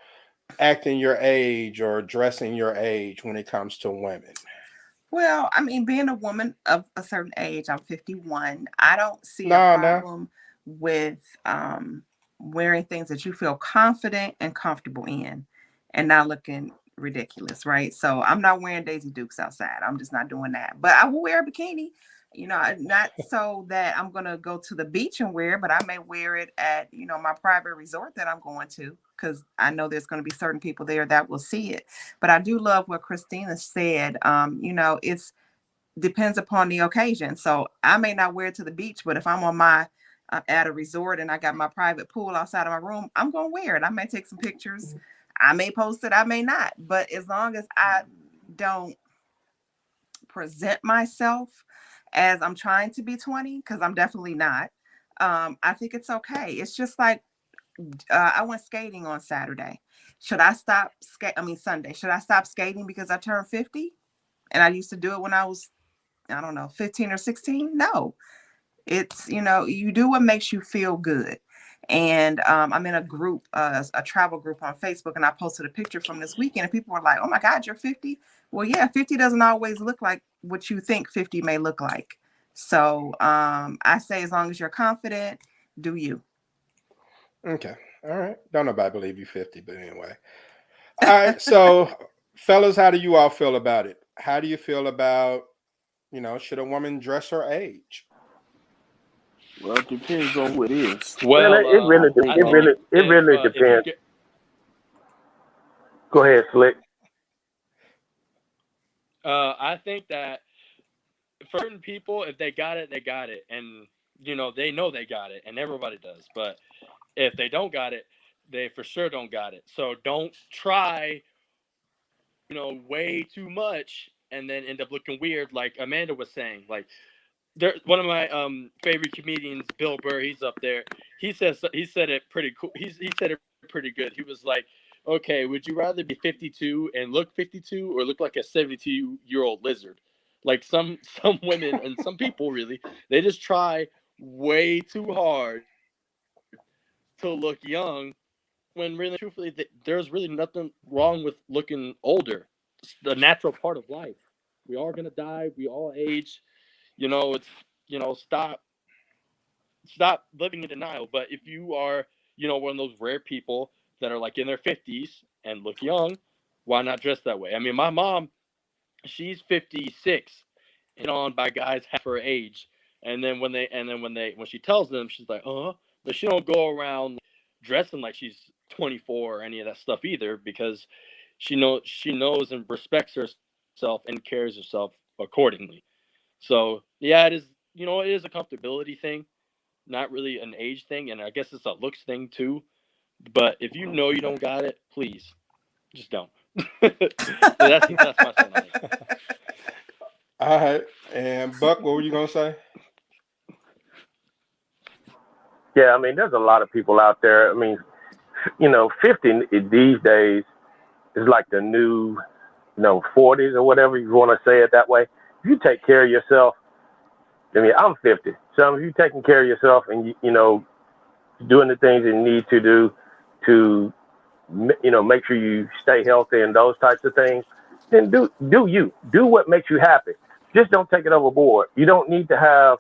acting your age or dressing your age when it comes to women? Well, I mean, being a woman of a certain age, I'm 51. I don't see a No, no. problem with wearing things that you feel confident and comfortable in and not looking ridiculous, right? So I'm not wearing Daisy Dukes outside. I'm just not doing that. But I will wear a bikini, not so that I'm going to go to the beach and wear it, but I may wear it at, my private resort that I'm going to, because I know there's going to be certain people there that will see it. But I do love what Christina said. It's depends upon the occasion. So I may not wear it to the beach, but if I'm on my at a resort and I got my private pool outside of my room, I'm gonna wear it. I may take some pictures. I may post it. I may not. But as long as I don't present myself as I'm trying to be 20, because I'm definitely not. I think it's okay. It's just like I went skating on Saturday. Should I stop Sunday. Should I stop skating because I turned 50? And I used to do it when I was, I don't know, 15 or 16? No. It's, you do what makes you feel good. And I'm in a group, a travel group on Facebook, and I posted a picture from this weekend, and people were like, oh my God, you're 50? Well, yeah, 50 doesn't always look like what you think 50 may look like. So I say, as long as you're confident, do you. Okay. All right. Don't nobody believe you 50, but anyway. All right. So, fellas, how do you all feel about it? How do you feel about, should a woman dress her age? Well, it depends on who it is. Well, Well, it really, I it think really, it really if you depends. get, Go ahead, Slick. I think that for certain people, if they got it, they got it, and they know they got it, and everybody does. But if they don't got it, they for sure don't got it. So don't try, way too much, and then end up looking weird, like Amanda was saying. Like, one of my favorite comedians, Bill Burr, he's up there. He said it pretty cool. He said it pretty good. He was like, okay, would you rather be 52 and look 52 or look like a 72-year-old lizard? Like some women and some people really, they just try way too hard to look young when really truthfully there's really nothing wrong with looking older. It's the natural part of life. We are going to die, we all age. It's stop living in denial. But if you are, one of those rare people that are like in their 50s and look young, why not dress that way? I mean, my mom, she's 56 and on by guys half her age. And then when she tells them, she's like, but she don't go around dressing like she's 24 or any of that stuff either, because she knows and respects herself and carries herself accordingly. So yeah, it is. It is a comfortability thing, not really an age thing, and I guess it's a looks thing too. But if you know you don't got it, please just don't. So that's my stand on it. All right. And Buck, what were you gonna say? Yeah, I mean, there's a lot of people out there. I mean, 50 these days is like the new, 40s or whatever you want to say it that way. If you take care of yourself, I mean, I'm 50. So if you're taking care of yourself and, doing the things you need to do to, make sure you stay healthy and those types of things, then do you. Do what makes you happy. Just don't take it overboard. You don't need to have,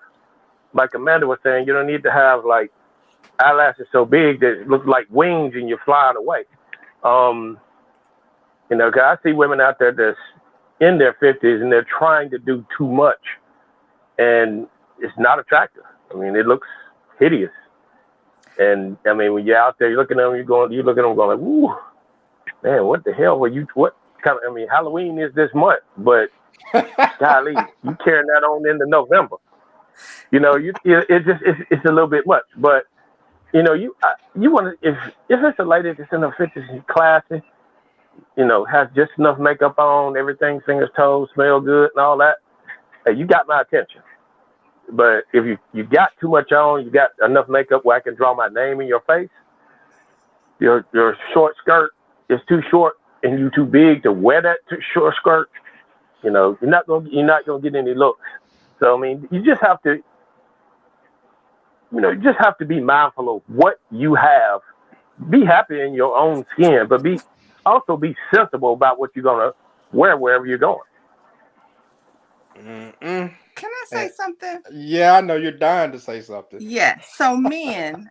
like Amanda was saying, you don't need to have, like, eyelashes so big that it looks like wings and you're flying away. 'Cause I see women out there that's in their 50s and they're trying to do too much, and it's not attractive. I mean, it looks hideous. And I mean, when you're out there, you're looking at them, you look at them going like, "Ooh, man, what the hell were you? What kind of? I mean, Halloween is this month, but golly, you carrying that on into November. It's a little bit much, but." You want to, if it's a lady that's in her 50s, she's classy, has just enough makeup on, everything, fingers, toes, smell good and all that, hey, you got my attention. But if you got too much on, you got enough makeup where I can draw my name in your face, your short skirt is too short and you too big to wear that short skirt, you're not gonna get any looks. So I mean, you just have to be mindful of what you have. Be happy in your own skin, but also be sensible about what you're going to wear wherever you're going. Mm-mm. Can I say something? Yeah, I know you're dying to say something. Yes. So men,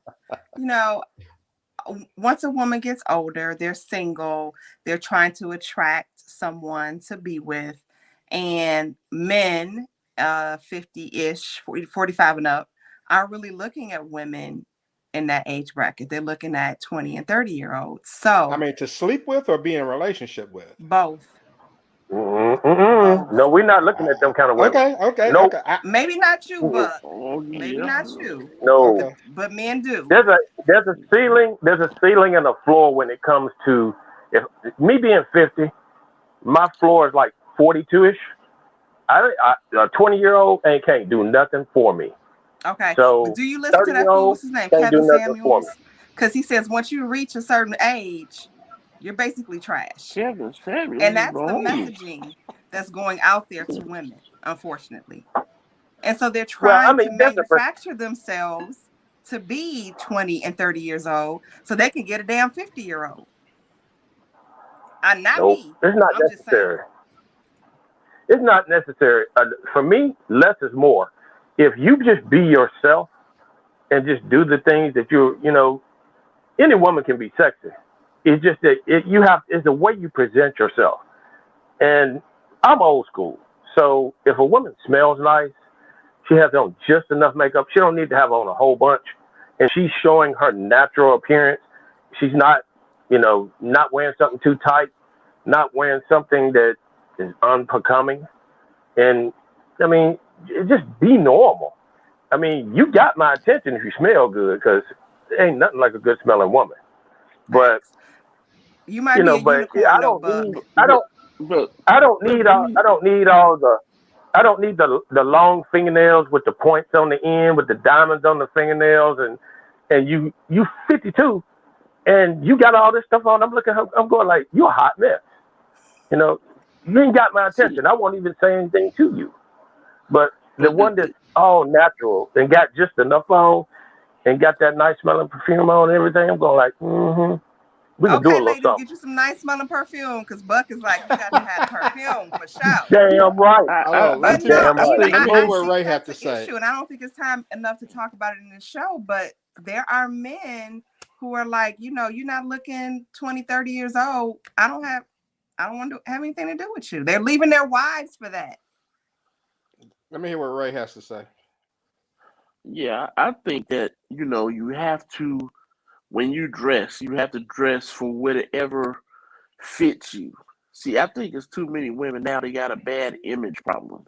once a woman gets older, they're single, they're trying to attract someone to be with. And men, 50-ish, 45 and up, are really looking at women in that age bracket. They're looking at 20 and 30-year-olds. So I mean, to sleep with or be in a relationship with? both. No, we're not looking at them kind of women. Okay. Nope. Maybe not you, but Oh, maybe yeah. not you. No. Okay. But men do. There's a ceiling and a floor when it comes to, if me being 50, my floor is like 42-ish. A 20-year-old can't do nothing for me. Okay. So But do you listen to that fool? 30-year-old What's his name? can't do Kevin nothing for me. Samuels? Because he says once you reach a certain age, you're basically trash. Kevin Samuels And is that's the the messaging that's going out there to women, unfortunately. And so they're Well, I trying to mean, there's a manufacture themselves to be 20 and 30 years old so they can get a damn 50-year-old. Not nope. me. It's not I'm just saying. necessary. It's not necessary. For me, less is more. If you just be yourself and just do the things that any woman can be sexy. It's just that it's the way you present yourself. And I'm old school. So if a woman smells nice, she has on just enough makeup. She don't need to have on a whole bunch. And she's showing her natural appearance. She's not, not wearing something too tight, not wearing something that is unbecoming. And I mean, just be normal. I mean, you got my attention if you smell good, because there ain't nothing like a good smelling woman. But you might be a unicorn, though, Buck. I don't need the long fingernails with the points on the end, with the diamonds on the fingernails, and you 52 and you got all this stuff on. I'm looking at her, I'm going like, you're a hot mess. You ain't got my attention. I won't even say anything to you. But the one that's all natural and got just enough on and got that nice smelling perfume on and everything, I'm going like, we can do a little ladies, something. get you some nice smelling perfume, because Buck is like, you got to have perfume for sure. Damn right. Let's hear what Ray have to say. Issue, and I don't think it's time enough to talk about it in this show, but there are men who are like, you're not looking 20, 30 years old. I don't want to have anything to do with you. They're leaving their wives for that. Let me hear what Ray has to say. Yeah, I think that, you have to, when you dress, you have to dress for whatever fits you. See, I think it's too many women now, they got a bad image problem.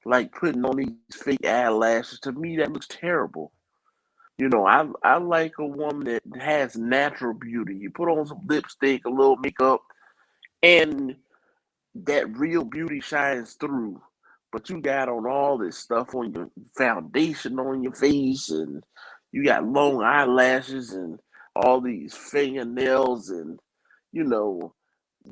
Like putting on these fake eyelashes. To me, that looks terrible. I like a woman that has natural beauty. You put on some lipstick, a little makeup, and that real beauty shines through. But you got on all this stuff on your foundation on your face, and you got long eyelashes and all these fingernails, and you know,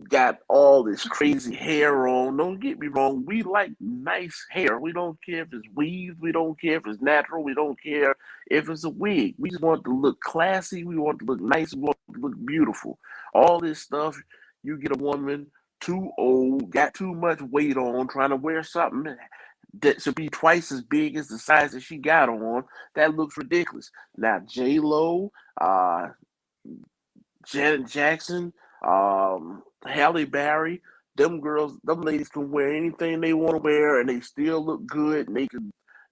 got all this crazy hair on. Don't get me wrong, we like nice hair. We don't care if it's weaved, we don't care if it's natural, we don't care if it's a wig. We just want to look classy, we want to look nice, we want to look beautiful. All this stuff, you get a woman too old, got too much weight on, trying to wear something that should be twice as big as the size that she got on. That looks ridiculous. Now J Lo, Janet Jackson, Halle Berry, them girls, them ladies can wear anything they want to wear, and they still look good. And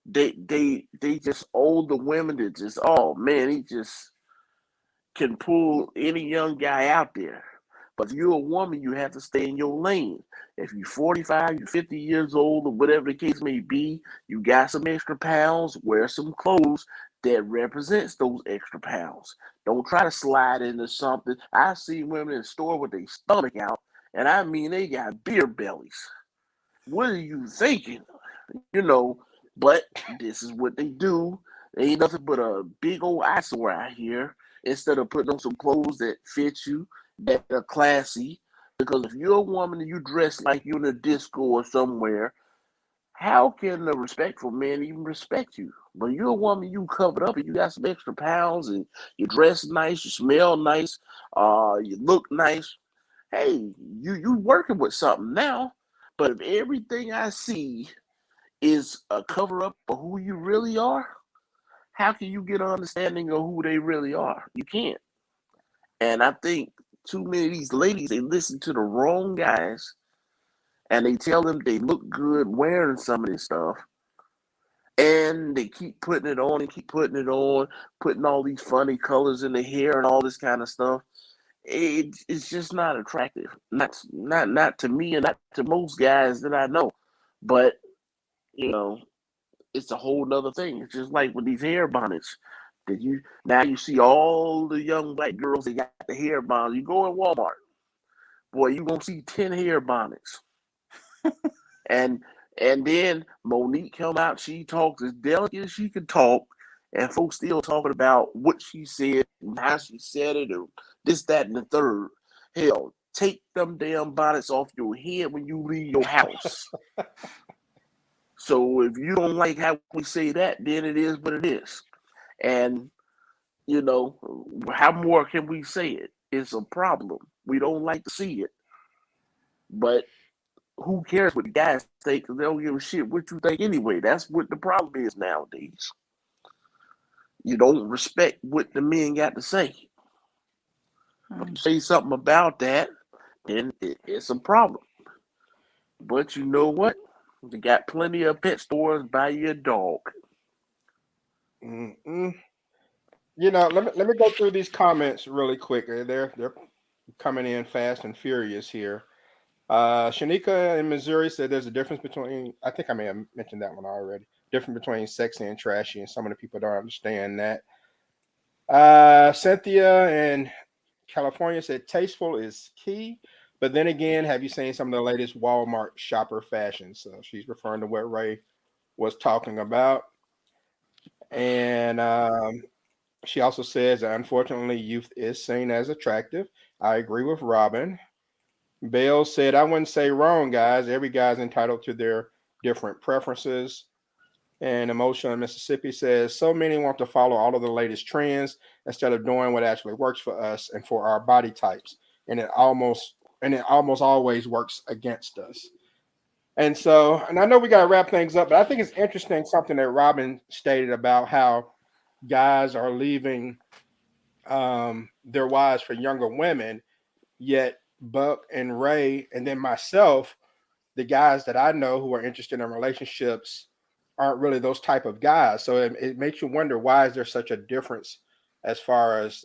they just older women that just, oh man, he just can pull any young guy out there. But if you're a woman, you have to stay in your lane. If you're 45, you're 50 years old, or whatever the case may be, you got some extra pounds, wear some clothes that represents those extra pounds. Don't try to slide into something. I see women in the store with their stomach out, and I mean they got beer bellies. What are you thinking? But this is what they do. They ain't nothing but a big old eyesore out here. Instead of putting on some clothes that fit you, that are classy. Because if you're a woman and you dress like you're in a disco or somewhere, how can a respectful man even respect you? But you're a woman, you covered up and you got some extra pounds and you dress nice, you smell nice, you look nice. Hey, you working with something now. But if everything I see is a cover up of who you really are, how can you get an understanding of who they really are? You can't. And I think too many of these ladies, they listen to the wrong guys and they tell them they look good wearing some of this stuff. And they keep putting it on and keep putting it on, putting all these funny colors in the hair and all this kind of stuff. It's just not attractive. Not to me and not to most guys that I know. But, it's a whole nother thing. It's just like with these hair bonnets. Now you see all the young black girls, they got the hair bonnets. You go in Walmart, boy, you gonna see 10 hair bonnets. and And then Monique come out, she talks as delicate as she can talk, and folks still talking about what she said and how she said it, or this, that, and the third. Hell, take them damn bonnets off your head when you leave your house. So if you don't like how we say that, then it is what it is. And, you know, how more can we say it? It's a problem. We don't like to see it. But who cares what the guys think? Because they don't give a shit what you think anyway. That's what the problem is nowadays. You don't respect what the men got to say. If you say something about that, then it's a problem. But you know what? You got plenty of pet stores. Buy you a dog. Mm-mm. You know, let me go through these comments really quick. They're coming in fast and furious here. Shanika in Missouri said there's a difference between, I think I may have mentioned that one already, difference between sexy and trashy, and some of the people don't understand that. Cynthia in California said tasteful is key, but then again, have you seen some of the latest Walmart shopper fashions? So she's referring to what Ray was talking about. And she also says that unfortunately, youth is seen as attractive. I agree with Robin. Bale said, I wouldn't say wrong, guys. Every guy's entitled to their different preferences. And Emotional in Mississippi says, so many want to follow all of the latest trends instead of doing what actually works for us and for our body types. And it almost always works against us. And I know we got to wrap things up, but I think it's interesting something that Robin stated about how guys are leaving their wives for younger women, yet Buck and Ray, and then myself, the guys that I know who are interested in relationships aren't really those type of guys. So it makes you wonder, why is there such a difference as far as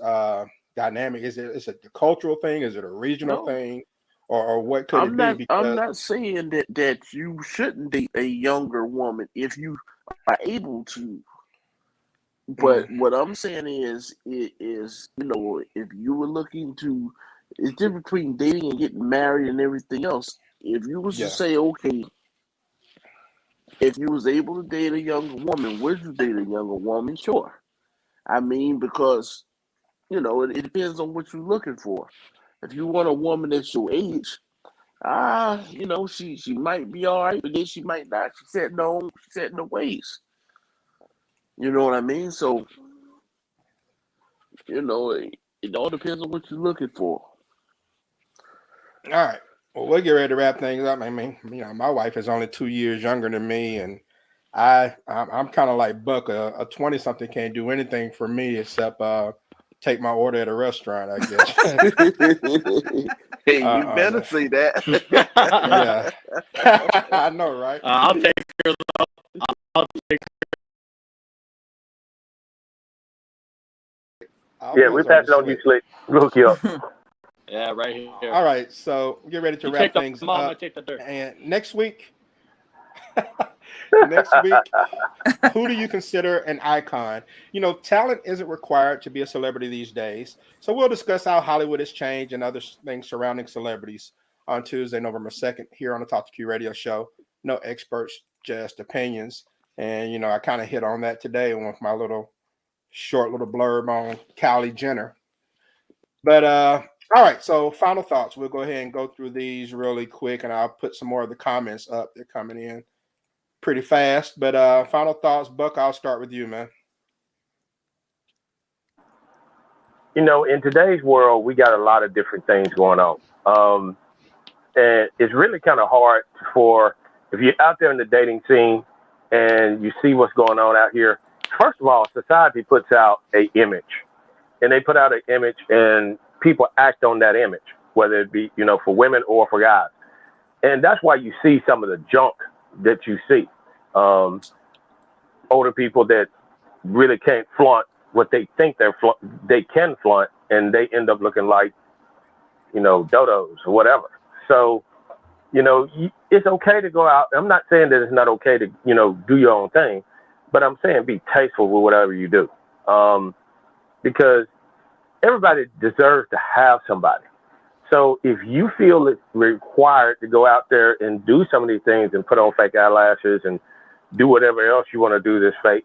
dynamic? Is it the cultural thing? Is it a regional No, thing? Or what could it be? I'm Because not saying that you shouldn't date a younger woman if you are able to. But mm, what I'm saying is, you know, if you were looking to, it's different between dating and getting married and everything else. If you was to yeah, say, okay, if you was able to date a younger woman, would you date a younger woman? Sure. I mean, because, you know, it depends on what you're looking for. If you want a woman that's your age, you know, she might be all right, but then she might not. She's set in her ways. You know what I mean? So, you know, it all depends on what you're looking for. all right. Well, we'll get ready to wrap things up. I mean, my wife is only 2 years younger than me, and I'm kind of like Buck. A 20 something can't do anything for me except take my order at a restaurant, I guess. Hey, you better uh, say that. yeah, I know, right? I'll take her. I'll take All Yeah, we bills are pass the it on to you, slick. Slick. We'll hook you up. Yeah, right here. All right, so get ready to You wrap take the things mom, I up. take the dirt. And next week, next week, who do you consider an icon? Talent isn't required to be a celebrity these days. So we'll discuss how Hollywood has changed and other things surrounding celebrities on Tuesday, November 2nd, here on the Talk to Q radio show. No experts, just opinions. And, I kind of hit on that today with my short little blurb on Kylie Jenner. But all right, so final thoughts. We'll go ahead and go through these really quick, and I'll put some more of the comments up. They're coming in pretty fast. But final thoughts, Buck. I'll start with you, man. In today's world, we got a lot of different things going on. And it's really kind of hard if you're out there in the dating scene and you see what's going on out here. First of all, society puts out a image, and they put out an image, and people act on that image, whether it be, for women or for guys. And that's why you see some of the junk that you see. Older people that really can't flaunt what they think they can flaunt, and they end up looking like, dodos or whatever. So, it's okay to go out. I'm not saying that it's not okay to, do your own thing, but I'm saying be tasteful with whatever you do. Because everybody deserves to have somebody. So if you feel it's required to go out there and do some of these things and put on fake eyelashes and do whatever else you want to do this fake,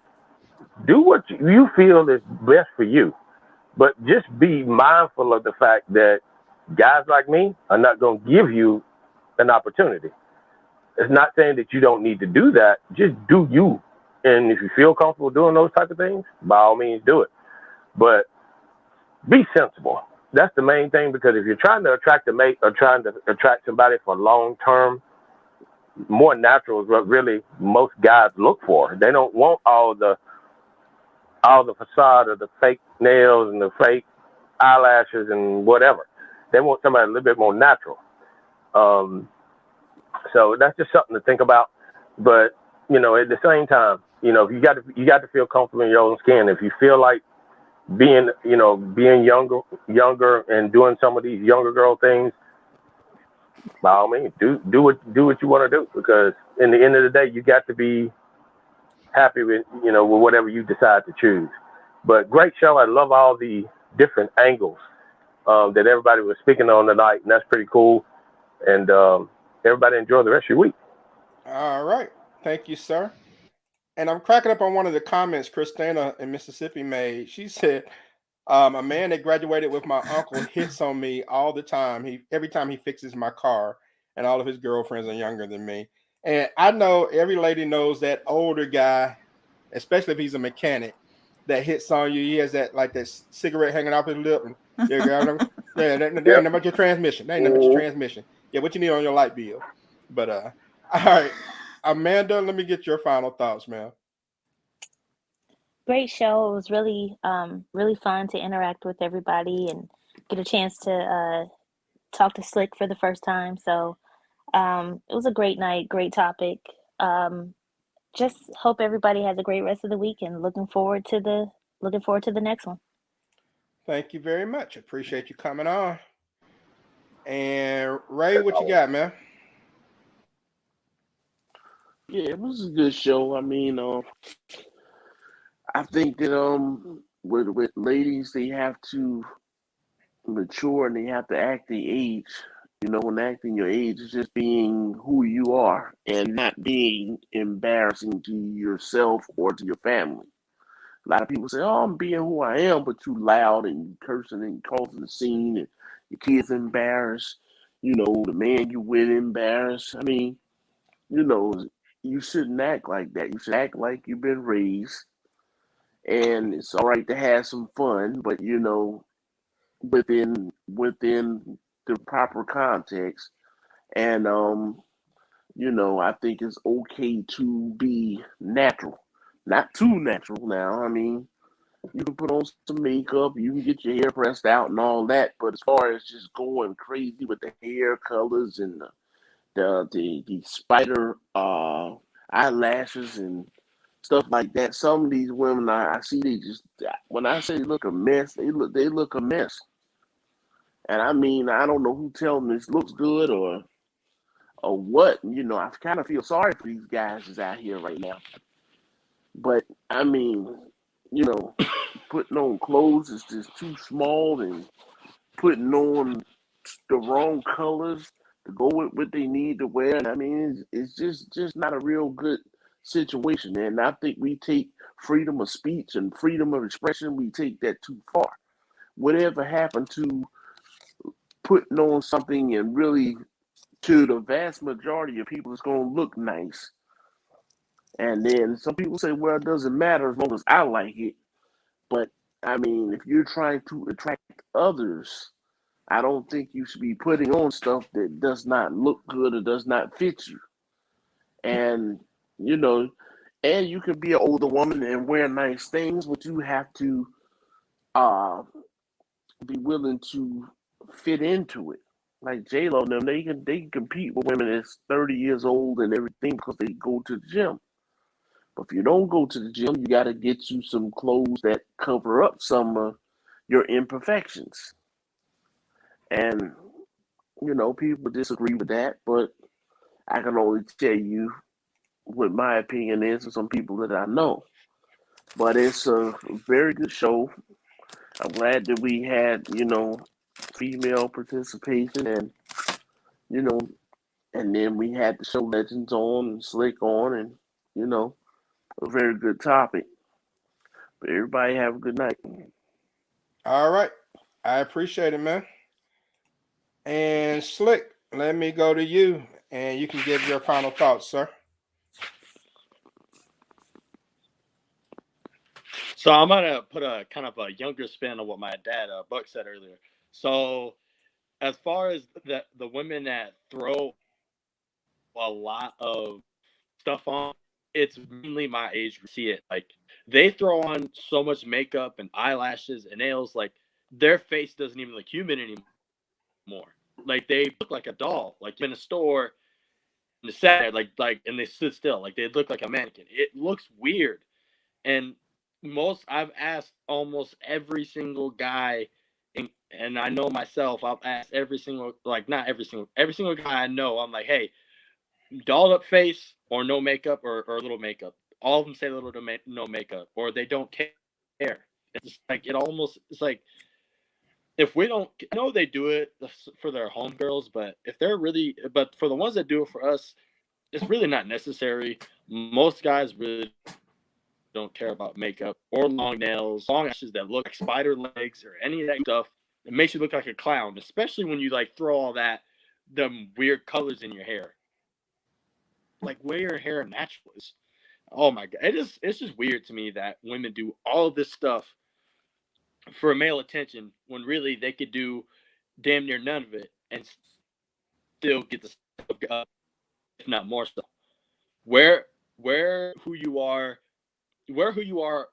do what you feel is best for you. But just be mindful of the fact that guys like me are not going to give you an opportunity. It's not saying that you don't need to do that. Just do you. And if you feel comfortable doing those type of things, by all means do it. But be sensible. That's the main thing, because if you're trying to attract a mate or trying to attract somebody for long term, more natural is what really most guys look for. They don't want all the facade of the fake nails and the fake eyelashes and whatever. They want somebody a little bit more natural. So that's just something to think about. But at the same time, if you got to feel comfortable in your own skin. If you feel like being younger and doing some of these younger girl things, by all means, do what you want to do, because in the end of the day, you got to be happy with whatever you decide to choose. But great show. I love all the different angles that everybody was speaking on tonight, and that's pretty cool. And everybody enjoy the rest of your week. All right. Thank you, sir. And I'm cracking up on one of the comments Christina in Mississippi made. She said, a man that graduated with my uncle hits on me all the time. Every time he fixes my car, and all of his girlfriends are younger than me. And I know every lady knows that older guy, especially if he's a mechanic, that hits on you. He has that cigarette hanging off his lip, and there you go. Yeah, that ain't nothing but your transmission. That ain't nothing but your transmission. Yeah, what you need on your light bill. But all right, Amanda, let me get your final thoughts, man. Great show. It was really really fun to interact with everybody and get a chance to talk to Slick for the first time. So it was a great night, great topic. Just hope everybody has a great rest of the week, and looking forward to the next one. Thank you very much. Appreciate you coming on. And Ray, what you got, man? Yeah, it was a good show. I mean, I think that with ladies, they have to mature and they have to act the age. When acting your age is just being who you are and not being embarrassing to yourself or to your family. A lot of people say, "Oh, I'm being who I am," but you loud and cursing and causing the scene, and your kids embarrassed. The man you with embarrassed. I mean, you know, you shouldn't act like that. You should act like you've been raised, and it's all right to have some fun, but within the proper context. And I think it's okay to be natural, not too natural. Now, I mean, you can put on some makeup, you can get your hair pressed out and all that, but as far as just going crazy with the hair colors and the spider eyelashes and stuff like that, some of these women I see, they just, when I say look a mess, they look a mess. And I mean, I don't know who telling them this looks good or what. I kind of feel sorry for these guys that's out here right now. But I mean, you know, putting on clothes is just too small, and putting on the wrong colors to go with what they need to wear. And I mean, it's just not a real good situation. And I think we take freedom of speech and freedom of expression, we take that too far. Whatever happened to putting on something and really, to the vast majority of people, it's going to look nice. And then some people say, well, it doesn't matter as long as I like it. But I mean, if you're trying to attract others, I don't think you should be putting on stuff that does not look good or does not fit you. And, you know, and you can be an older woman and wear nice things, but you have to uh, be willing to fit into it. Like J-Lo and them, they can compete with women that's 30 years old and everything because they go to the gym. But if you don't go to the gym, you got to get you some clothes that cover up some of your imperfections. And, people disagree with that, but I can only tell you what my opinion is of some people that I know. But it's a very good show. I'm glad that we had, female participation, and you know, and then we had the show legends on and Slick on, and a very good topic. But everybody have a good night. All right. I appreciate it, man. And Slick, let me go to you and you can give your final thoughts, sir. So I'm gonna put a kind of a younger spin on what my dad Buck said earlier. So as far as the women that throw a lot of stuff on, it's mainly my age group. See it, like they throw on so much makeup and eyelashes and nails, like their face doesn't even look human anymore. Like they look like a doll, like in a store and they sat there like and they sit still, like they look like a mannequin. It looks weird. And I've asked almost every single guy, and I know myself, I've asked every single, like not every single guy I know, I'm like, hey, dolled up face or no makeup or little makeup. All of them say little to no makeup, or they don't care. It's like it's like if we don't, I know they do it for their homegirls, but but for the ones that do it for us, it's really not necessary. Most guys really don't care about makeup or long nails, long lashes that look like spider legs or any of that stuff. It makes you look like a clown, especially when you like throw all them weird colors in your hair. Like wear your hair natural. Oh my god, it's just weird to me that women do all of this stuff for male attention when really they could do damn near none of it and still get the stuff up, if not more so. Wear wear who you are, wear who you are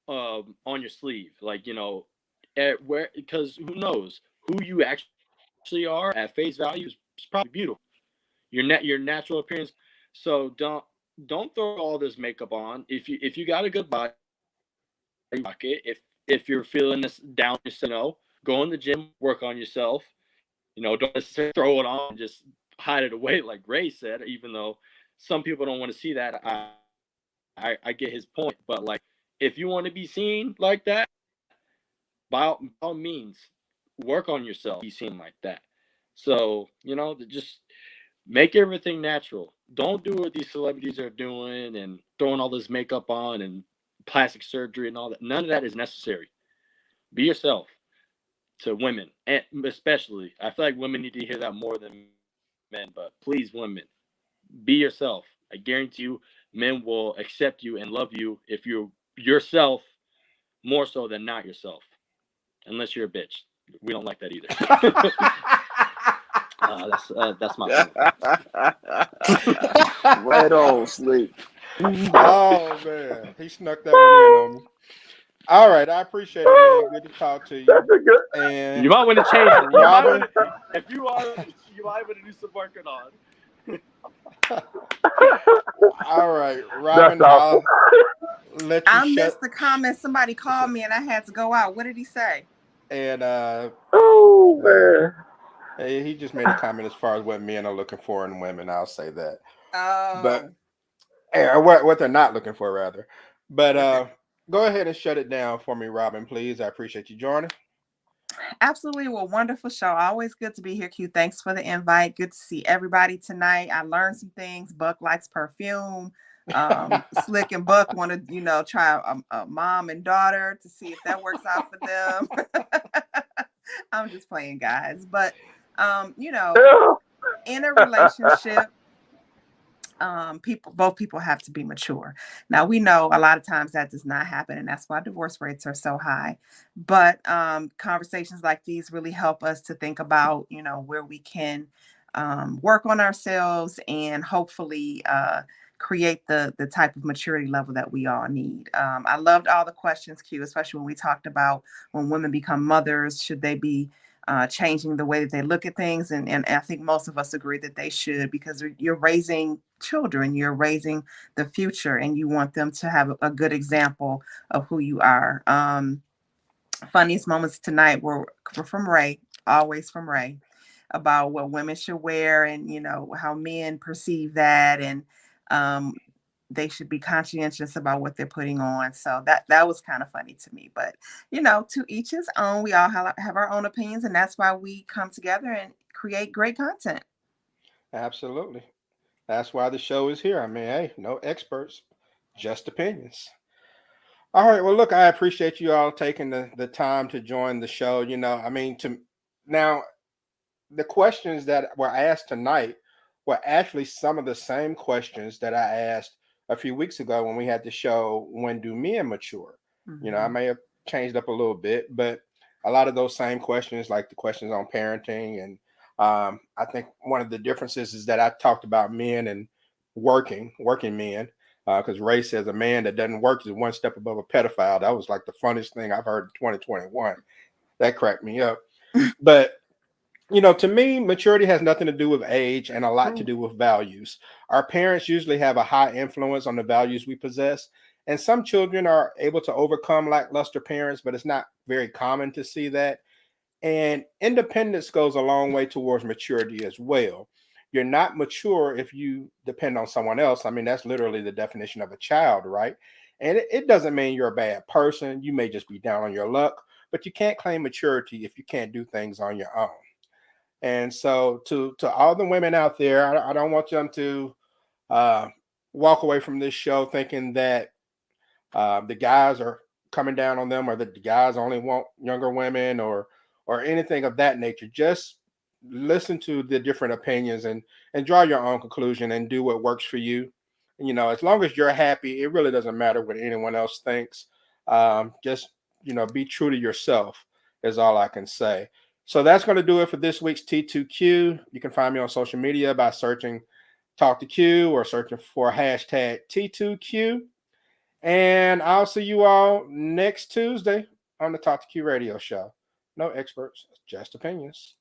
on your sleeve, like where, because who knows who you actually are at face value is probably beautiful. Your natural appearance. So don't throw all this makeup on. If you got a good body, rock it. If you're feeling this down, go in the gym, work on yourself. Don't necessarily throw it on and just hide it away like Ray said. Even though some people don't want to see that, I get his point. But like, if you want to be seen like that, by all means, work on yourself. Be seen like that. So just make everything natural. Don't do what these celebrities are doing and throwing all this makeup on and plastic surgery and all that. None of that is necessary. Be yourself. To women, and especially, I feel like women need to hear that more than men. But please, women, be yourself. I guarantee you, men will accept you and love you if you're yourself more so than not yourself. Unless you're a bitch, we don't like that either. That's my point. Right on, Slick. Oh man, he snuck that one in on me. All right, I appreciate it, man. Good to talk to you. And you might want to change it. Robin, if you are, you might want to do some working on. All right, Robin, I'll let you I missed the comment. Somebody called me and I had to go out. What did he say? And oh man, he just made a comment as far as what men are looking for in women. I'll say that. Oh, but what they're not looking for, rather. But go ahead and shut it down for me, Robin, please. I appreciate you joining. Absolutely. Well, wonderful show. Always good to be here, Q. Thanks for the invite. Good to see everybody tonight. I learned some things. Buck likes perfume. Slick and Buck want to, try a mom and daughter to see if that works out for them. I'm just playing, guys. But, in a relationship, both people have to be mature. Now, we know a lot of times that does not happen, and that's why divorce rates are so high. But conversations like these really help us to think about, where we can work on ourselves and hopefully create the type of maturity level that we all need. I loved all the questions, Q, especially when we talked about when women become mothers, should they be changing the way that they look at things. And I think most of us agree that they should, because you're raising children, you're raising the future, and you want them to have a good example of who you are. Funniest moments tonight were from Ray, always from Ray, about what women should wear and, how men perceive that. And they should be conscientious about what they're putting on. So that was kind of funny to me. But to each his own. We all have our own opinions, and that's why we come together and create great content. Absolutely. That's why the show is here. I mean, hey, no experts, just opinions. All right. Well, look, I appreciate you all taking the time to join the show. I mean, to now the questions that were asked tonight were actually some of the same questions that I asked a few weeks ago when we had the show, When Do Men Mature? I Mhm. may have changed up a little bit, but a lot of those same questions, like the questions on parenting. And I think one of the differences is that I talked about men and working men. Because Ray says a man that doesn't work is one step above a pedophile. That was like the funniest thing I've heard in 2021. That cracked me up. But to me, maturity has nothing to do with age and a lot to True. do with values. Our parents usually have a high influence on the values we possess. And some children are able to overcome lackluster parents, but it's not very common to see that. And independence goes a long way towards maturity as well. You're not mature if you depend on someone else. I mean, that's literally the definition of a child, right? And it doesn't mean you're a bad person. You may just be down on your luck, but you can't claim maturity if you can't do things on your own. And so, to all the women out there, I don't want them to uh, walk away from this show thinking that the guys are coming down on them, or that the guys only want younger women, or anything of that nature. Just listen to the different opinions and draw your own conclusion and do what works for you. As long as you're happy, it really doesn't matter what anyone else thinks. Just be true to yourself is all I can say. So that's going to do it for this week's T2Q. You can find me on social media by searching Talk to Q or searching for hashtag T2Q. And I'll see you all next Tuesday on the Talk to Q radio show. No experts, just opinions.